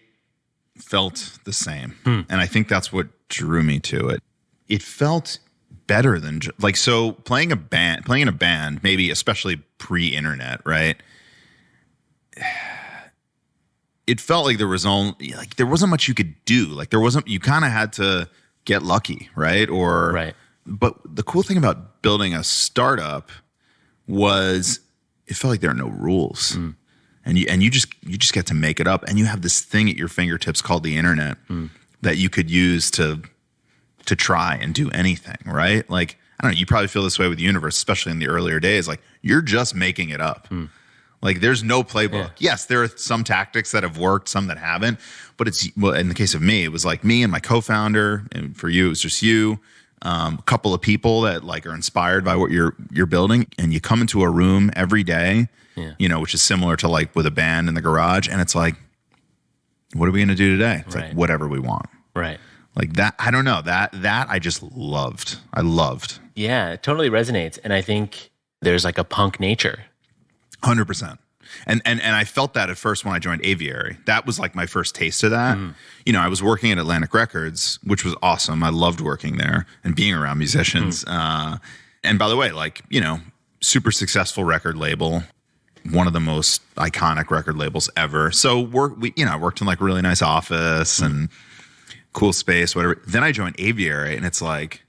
felt the same. And I think that's what drew me to it. It felt better than so playing in a band, maybe especially pre-internet, right? It felt like there wasn't much you could do. You kind of had to get lucky, right? But the cool thing about building a startup was it felt like there are no rules. And you just get to make it up, and you have this thing at your fingertips called the internet that you could use to try and do anything, right? Like, I don't know, you probably feel this way with the universe, especially in the earlier days. Like, you're just making it up. Like, there's no playbook. Yeah. Yes, there are some tactics that have worked, some that haven't. But in the case of me, it was like me and my co-founder, and for you, it was just you, a couple of people that are inspired by what you're building, and you come into a room every day, which is similar to with a band in the garage, and it's like, what are we going to do today? It's like whatever we want. Right. Like that, I don't know, that I just loved. I loved. Yeah, it totally resonates. And I think there's a punk nature. 100%. And I felt that at first when I joined Aviary. That was my first taste of that. I was working at Atlantic Records, which was awesome. I loved working there and being around musicians. And by the way, super successful record label. one of the most iconic record labels ever. So I worked in like a really nice office and cool space, whatever. Then I joined Aviary, and it's like,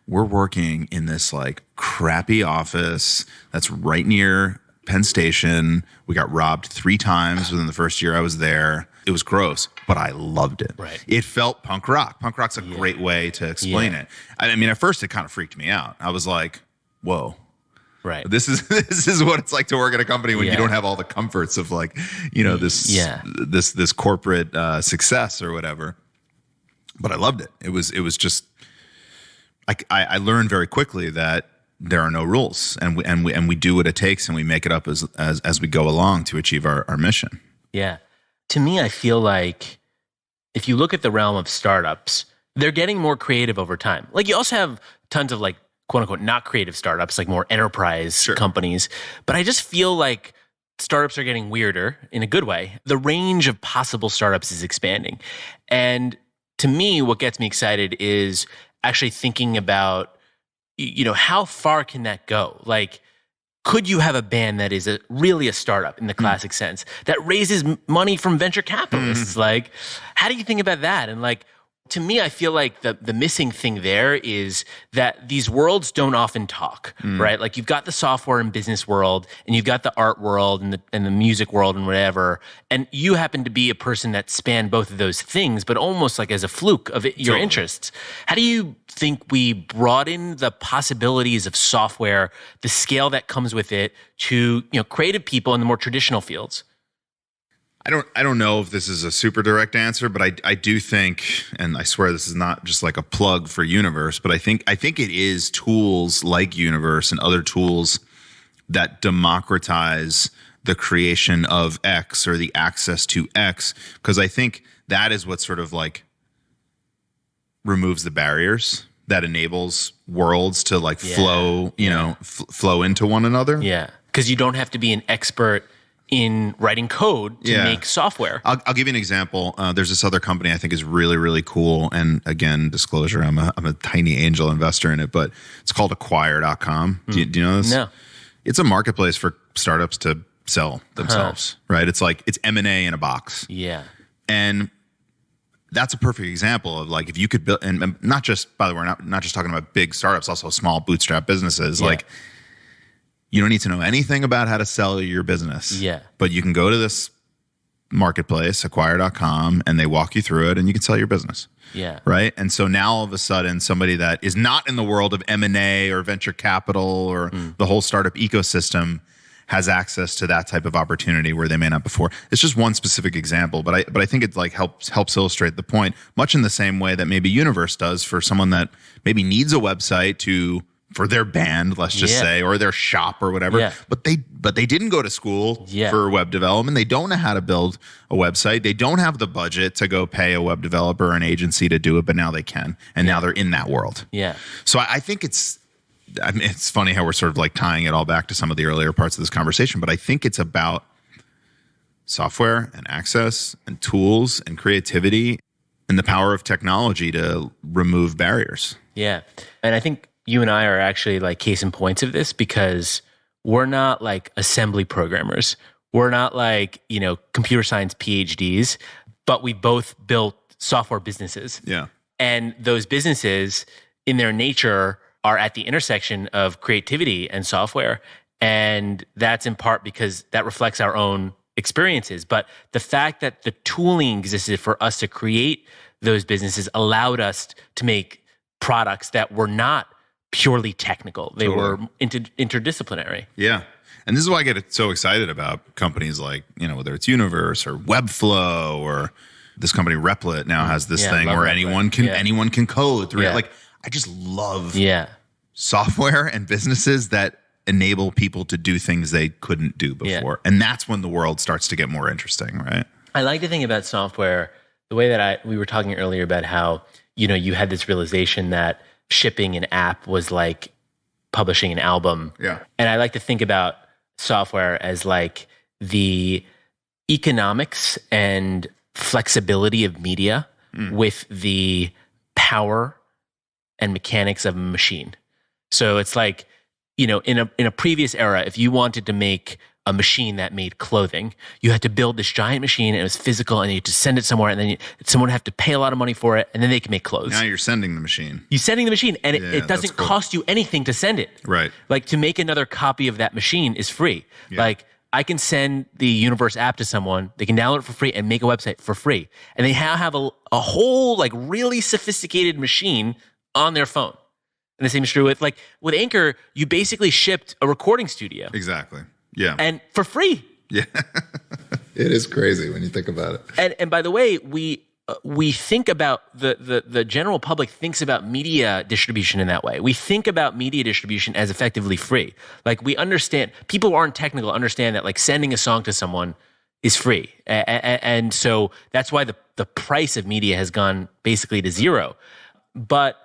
we're working in this like crappy office that's right near Penn Station. We got robbed 3 times within the first year I was there. It was gross, but I loved it. Right. It felt punk rock. Punk rock's a great way to explain it. I mean, at first it kind of freaked me out. I was like, whoa. Right. This is what it's like to work at a company when you don't have all the comforts of like, this corporate success or whatever. But I loved it. It was just I learned very quickly that there are no rules, and we do what it takes, and we make it up as we go along to achieve our mission. Yeah. To me, I feel like if you look at the realm of startups, they're getting more creative over time. Like you also have tons of like quote unquote not creative startups, like more enterprise companies. But I just feel like startups are getting weirder in a good way. The range of possible startups is expanding. And to me, what gets me excited is actually thinking about, how far can that go? Like, could you have a band that is really a startup in the classic sense that raises money from venture capitalists? Like, how do you think about that? And like, to me, I feel like the missing thing there is that these worlds don't often talk, right? Like you've got the software and business world, and you've got the art world and the music world and whatever. And you happen to be a person that spanned both of those things, but almost like as a fluke of your interests. How do you think we broaden the possibilities of software, the scale that comes with it, to creative people in the more traditional fields? I don't know if this is a super direct answer, but I do think, and I swear this is not just like a plug for Universe, but I think it is tools like Universe and other tools that democratize the creation of X or the access to X, because I think that is what sort of like removes the barriers that enables worlds to like flow, flow into one another. Yeah, because you don't have to be an expert in writing code to make software. I'll give you an example. There's this other company I think is really, really cool. And again, disclosure, I'm a tiny angel investor in it, but it's called Acquire.com. Do you know this? No. It's a marketplace for startups to sell themselves, right? It's like, it's M&A in a box. Yeah. And that's a perfect example of like, if you could build, and not just, by the way, we're not just talking about big startups, also small bootstrap businesses. Yeah. Like, you don't need to know anything about how to sell your business. Yeah. But you can go to this marketplace, Acquire.com, and they walk you through it, and you can sell your business. Yeah. Right? And so now all of a sudden, somebody that is not in the world of M&A or venture capital or the whole startup ecosystem has access to that type of opportunity where they may not before. It's just one specific example, but I think it like helps illustrate the point, much in the same way that maybe Universe does for someone that maybe needs a website for their band, let's just say, or their shop or whatever. Yeah. But they didn't go to school for web development. They don't know how to build a website. They don't have the budget to go pay a web developer or an agency to do it, but now they can. And now they're in that world. Yeah. So I think it's funny how we're sort of like tying it all back to some of the earlier parts of this conversation, but I think it's about software and access and tools and creativity and the power of technology to remove barriers. Yeah. And I think you and I are actually like case in points of this, because we're not like assembly programmers. We're not like, computer science PhDs, but we both built software businesses. Yeah. And those businesses in their nature are at the intersection of creativity and software. And that's in part because that reflects our own experiences. But the fact that the tooling existed for us to create those businesses allowed us to make products that were not purely technical. They were interdisciplinary. Yeah. And this is why I get so excited about companies like, whether it's Universe or Webflow, or this company Replit now has this thing where anyone can code through it. Like, I just love software and businesses that enable people to do things they couldn't do before. Yeah. And that's when the world starts to get more interesting, right? I like to think about software the way that we were talking earlier about how, you had this realization that shipping an app was like publishing an album. Yeah. And I like to think about software as like the economics and flexibility of media with the power and mechanics of a machine. So it's like, in a previous era, if you wanted to make a machine that made clothing. You had to build this giant machine, and it was physical, and you had to send it somewhere, and then someone would have to pay a lot of money for it, and then they can make clothes. Now you're sending the machine. You're sending the machine, and it doesn't cost you anything to send it. Right. Like, to make another copy of that machine is free. Yeah. Like, I can send the Universe app to someone, they can download it for free and make a website for free. And they have a whole, like, really sophisticated machine on their phone. And the same is true with Anchor, you basically shipped a recording studio. Exactly. Yeah. And for free. Yeah. It is crazy when you think about it. And by the way, we think about the general public thinks about media distribution in that way. We think about media distribution as effectively free. Like, we understand, people who aren't technical understand that, like, sending a song to someone is free. And so that's why the price of media has gone basically to zero. But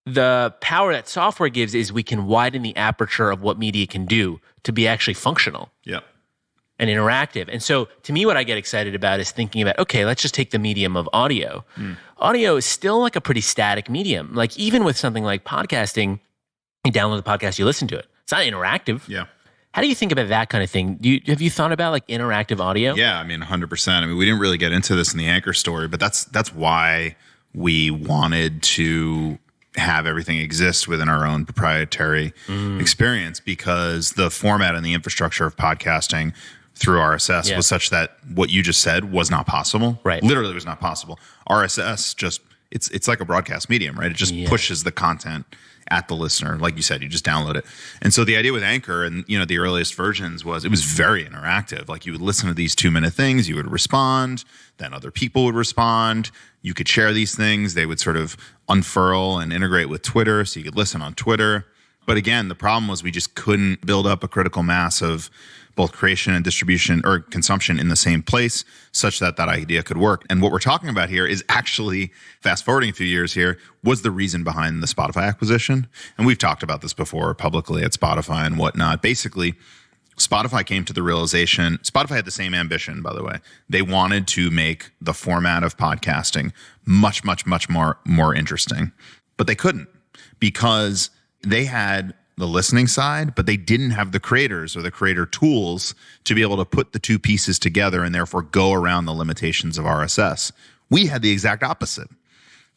the power that software gives is we can widen the aperture of what media can do to be actually functional. Yep. And interactive. And so, to me, what I get excited about is thinking about, okay, let's just take the medium of audio. Audio is still like a pretty static medium. Like, even with something like podcasting, you download the podcast, you listen to it. It's not interactive. Yeah. How do you think about that kind of thing? Have you thought about, like, interactive audio? Yeah, I mean, 100%. I mean, we didn't really get into this in the Anchor story, but that's why we wanted to have everything exist within our own proprietary experience, because the format and the infrastructure of podcasting through RSS was such that what you just said was not possible. Right. Literally was not possible. RSS just, it's like a broadcast medium, right? It just pushes the content at the listener. Like you said, you just download it. And so the idea with Anchor and, the earliest versions was it was very interactive. Like, you would listen to these 2-minute things, you would respond, then other people would respond. You could share these things. They would sort of unfurl and integrate with Twitter, so you could listen on Twitter. But again, the problem was we just couldn't build up a critical mass of both creation and distribution or consumption in the same place such that idea could work. And what we're talking about here is actually, fast forwarding a few years here, was the reason behind the Spotify acquisition. And we've talked about this before publicly at Spotify and whatnot. Basically, Spotify came to the realization, Spotify had the same ambition, by the way. They wanted to make the format of podcasting much, much, much more interesting. But they couldn't, because they had the listening side, but they didn't have the creators or the creator tools to be able to put the two pieces together and therefore go around the limitations of RSS. We had the exact opposite.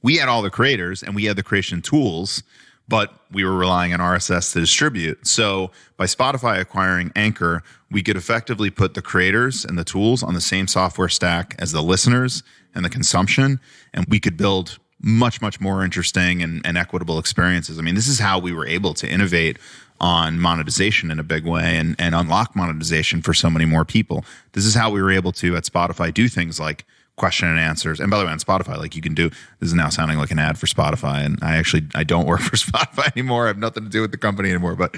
We had all the creators and we had the creation tools, but we were relying on RSS to distribute. So by Spotify acquiring Anchor, we could effectively put the creators and the tools on the same software stack as the listeners and the consumption, and we could build much, much more interesting and equitable experiences. I mean, this is how we were able to innovate on monetization in a big way and unlock monetization for so many more people. This is how we were able to, at Spotify, do things like question and answers. And by the way, on Spotify, like, you can do, this is now sounding like an ad for Spotify. And I don't work for Spotify anymore. I have nothing to do with the company anymore. But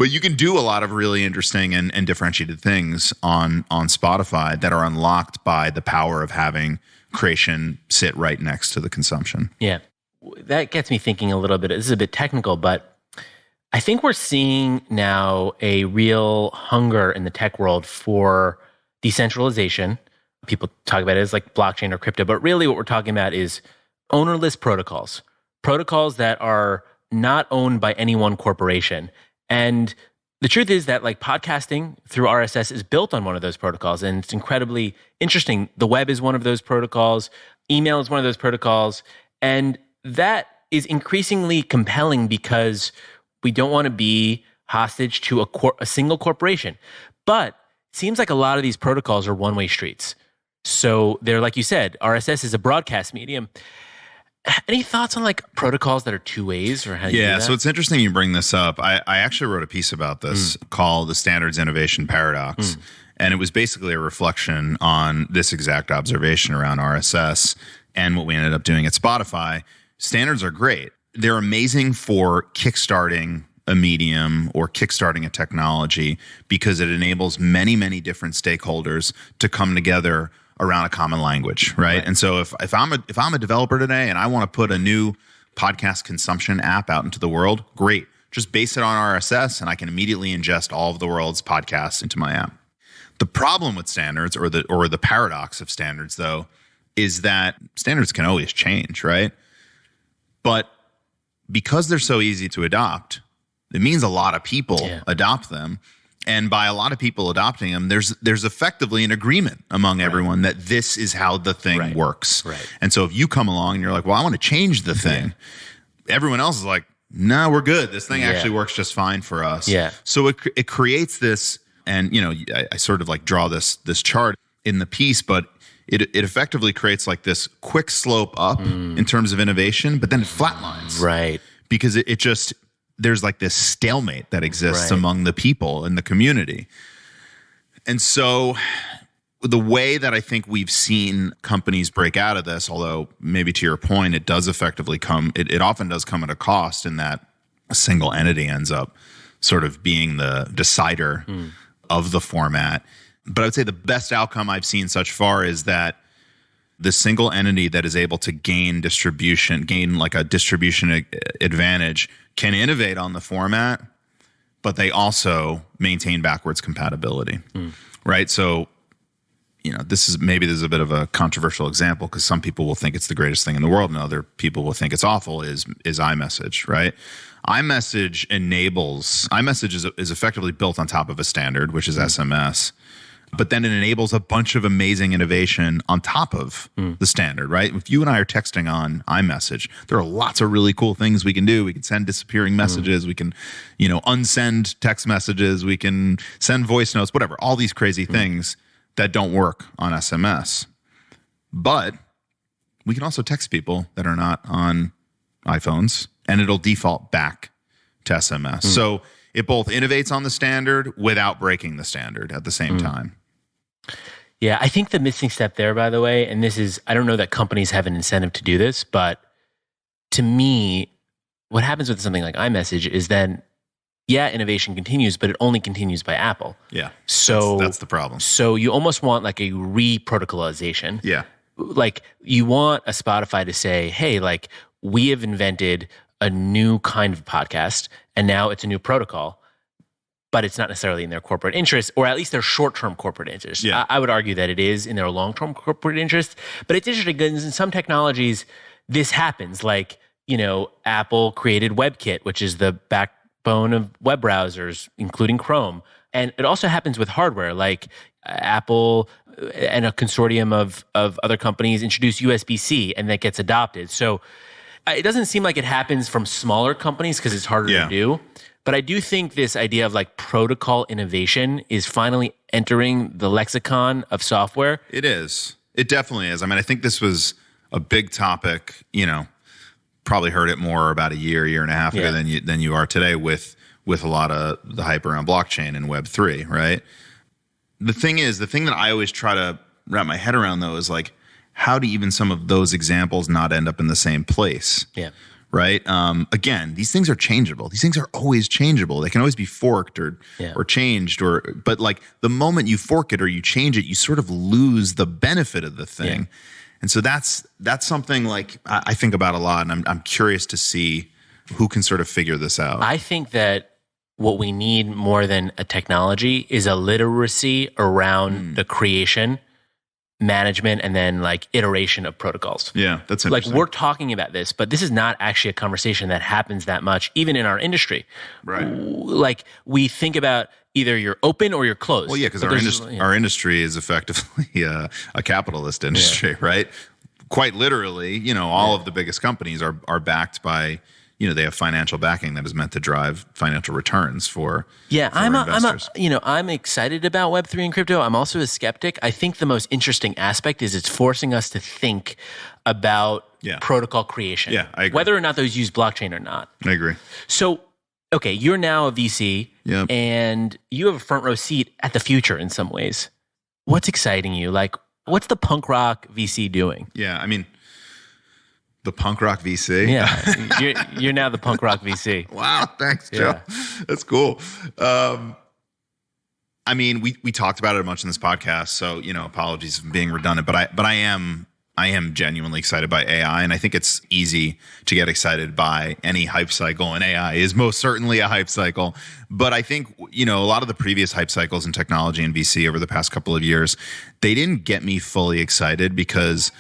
you can do a lot of really interesting and differentiated things on Spotify that are unlocked by the power of having creation sit right next to the consumption. Yeah. That gets me thinking a little bit. This is a bit technical, but I think we're seeing now a real hunger in the tech world for decentralization. People talk about it as like blockchain or crypto, but really what we're talking about is ownerless protocols that are not owned by any one corporation. And the truth is that, like, podcasting through RSS is built on one of those protocols, and it's incredibly interesting. The web is one of those protocols. Email is one of those protocols. And that is increasingly compelling because we don't want to be hostage to a single corporation. But it seems like a lot of these protocols are one-way streets. So they're, like you said, RSS is a broadcast medium. Any thoughts on, like, protocols that are two ways, or how you do that? So it's interesting you bring this up. I actually wrote a piece about this called The Standards Innovation Paradox. And it was basically a reflection on this exact observation around RSS and what we ended up doing at Spotify. Standards are great. They're amazing for kickstarting a medium or kickstarting a technology because it enables many, many different stakeholders to come together around a common language, right? And so if I'm a developer today and I want to put a new podcast consumption app out into the world, great. Just base it on RSS and I can immediately ingest all of the world's podcasts into my app. The problem with standards, or the paradox of standards, though, is that standards can always change, right? But because they're so easy to adopt, it means a lot of people adopt them. And by a lot of people adopting them, there's effectively an agreement among everyone that this is how the thing works. Right. And so if you come along and you're like, well, I want to change the thing, everyone else is like, no, we're good. This thing actually works just fine for us. Yeah. So it creates this, and I sort of like draw this chart in the piece, but it effectively creates like this quick slope up in terms of innovation, but then it flatlines. Right. Because it just, there's like this stalemate that exists among the people in the community. And so the way that I think we've seen companies break out of this, although maybe to your point, it does effectively it often does come at a cost in that a single entity ends up sort of being the decider of the format. But I would say the best outcome I've seen such far is that the single entity that is able to gain like a distribution advantage can innovate on the format, but they also maintain backwards compatibility, right? So, this is a bit of a controversial example because some people will think it's the greatest thing in the world and other people will think it's awful is iMessage, right? iMessage is effectively built on top of a standard, which is SMS. But then it enables a bunch of amazing innovation on top of the standard, right? If you and I are texting on iMessage, there are lots of really cool things we can do. We can send disappearing messages. We can, unsend text messages. We can send voice notes, whatever, all these crazy things that don't work on SMS. But we can also text people that are not on iPhones, and it'll default back to SMS. So it both innovates on the standard without breaking the standard at the same time. Yeah, I think the missing step there, by the way, and this is, I don't know that companies have an incentive to do this, but to me, what happens with something like iMessage is then, innovation continues, but it only continues by Apple. Yeah, so that's the problem. So you almost want like a re-protocolization. Yeah. Like you want a Spotify to say, hey, like we have invented a new kind of podcast and now it's a new protocol, but it's not necessarily in their corporate interest, or at least their short-term corporate interest. Yeah. I would argue that it is in their long-term corporate interest, but it's interesting because in some technologies, this happens. Like, Apple created WebKit, which is the backbone of web browsers, including Chrome. And it also happens with hardware, like Apple and a consortium of other companies introduce USB-C, and that gets adopted. So it doesn't seem like it happens from smaller companies because it's harder to do. But I do think this idea of like protocol innovation is finally entering the lexicon of software. It is. It definitely is. I mean, I think this was a big topic, probably heard it more about a year and a half ago than you are today with a lot of the hype around blockchain and Web3, right? The thing that I always try to wrap my head around, though, is like, how do even some of those examples not end up in the same place? Yeah. Right. Again, these things are changeable. These things are always changeable. They can always be forked or changed, but like the moment you fork it or you change it, you sort of lose the benefit of the thing. Yeah. And so that's something like I think about a lot, and I'm curious to see who can sort of figure this out. I think that what we need more than a technology is a literacy around the creation, management, and then like iteration of protocols. Yeah, that's interesting. Like we're talking about this, but this is not actually a conversation that happens that much, even in our industry. Right. Like we think about either you're open or you're closed. Well, yeah, because our industry is effectively a capitalist industry, right? Quite literally, all of the biggest companies are backed by, they have financial backing that is meant to drive financial returns for investors. I'm excited about Web3 and crypto. I'm also a skeptic. I think the most interesting aspect is it's forcing us to think about protocol creation. Yeah, I agree. Whether or not those use blockchain or not. I agree. So, okay, you're now a VC, and you have a front row seat at the future in some ways. What's exciting you? Like, what's the punk rock VC doing? Yeah, I mean, the punk rock VC. Yeah, you're now the punk rock VC. Wow, thanks, Joe. That's cool. I mean, we talked about it a bunch in this podcast, so apologies for being redundant, but I am genuinely excited by AI, and I think it's easy to get excited by any hype cycle, and AI is most certainly a hype cycle. But I think a lot of the previous hype cycles in technology and VC over the past couple of years, they didn't get me fully excited because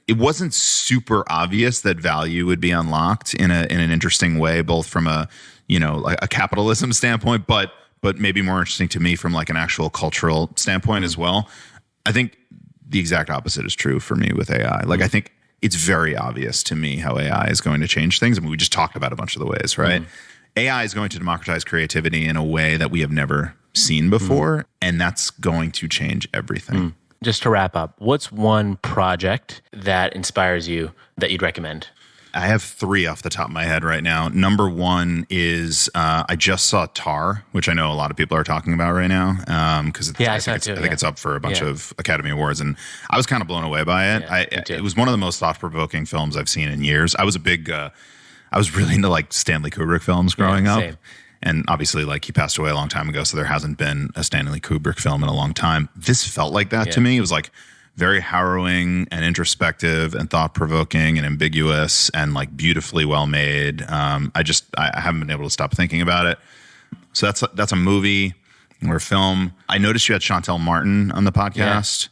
it wasn't super obvious that value would be unlocked in an interesting way, both from a capitalism standpoint, but but maybe more interesting to me from like an actual cultural standpoint as well. I think the exact opposite is true for me with AI. Like, I think it's very obvious to me how AI is going to change things. I mean, we just talked about a bunch of the ways, right? AI is going to democratize creativity in a way that we have never seen before, and that's going to change everything. Just to wrap up, what's one project that inspires you that you'd recommend? I have 3 off the top of my head right now. Number 1 is I just saw Tar, which I know a lot of people are talking about right now. Because I think it's up for a bunch of Academy Awards, and I was kind of blown away by it. It was one of the most thought-provoking films I've seen in years. I was I was really into like Stanley Kubrick films growing up. Same. And obviously, like, he passed away a long time ago, so there hasn't been a Stanley Kubrick film in a long time. This felt like that to me. It was like very harrowing and introspective and thought-provoking and ambiguous and like beautifully well made. I haven't been able to stop thinking about it. So that's a movie or a film. I noticed you had Chantel Martin on the podcast.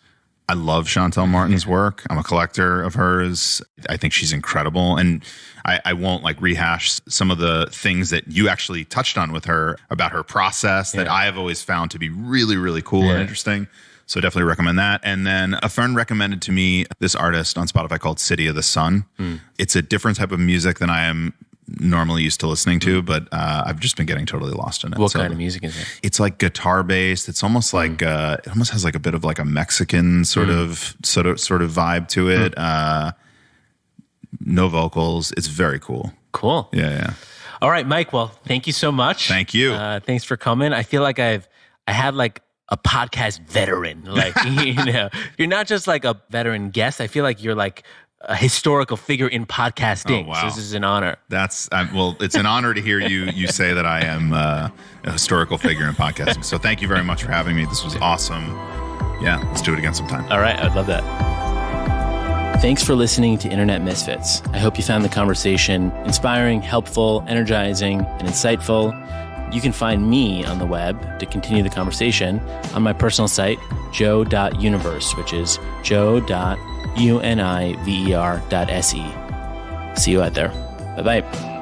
I love Chantel Martin's work. I'm a collector of hers. I think she's incredible. And I won't like rehash some of the things that you actually touched on with her about her process that I have always found to be really, really cool and interesting. So definitely recommend that. And then a friend recommended to me this artist on Spotify called City of the Sun. It's a different type of music than I am normally used to listening to, but I've just been getting totally lost in it. What kind of music is it? It's like guitar based. It's almost like it almost has like a bit of like a Mexican sort of vibe to it. No vocals. It's very cool. Cool. Yeah. All right, Mike. Well, thank you so much. Thank you. Thanks for coming. I feel like I had like a podcast veteran. Like, you're not just like a veteran guest. I feel like you're like a historical figure in podcasting. Oh, wow. So this is an honor. It's an honor to hear you say that I am a historical figure in podcasting. So thank you very much for having me. This was awesome. Yeah, let's do it again sometime. All right, I'd love that. Thanks for listening to Internet Misfits. I hope you found the conversation inspiring, helpful, energizing, and insightful. You can find me on the web to continue the conversation on my personal site, joe.universe, which is joe.univer.se. See you out there. Bye-bye.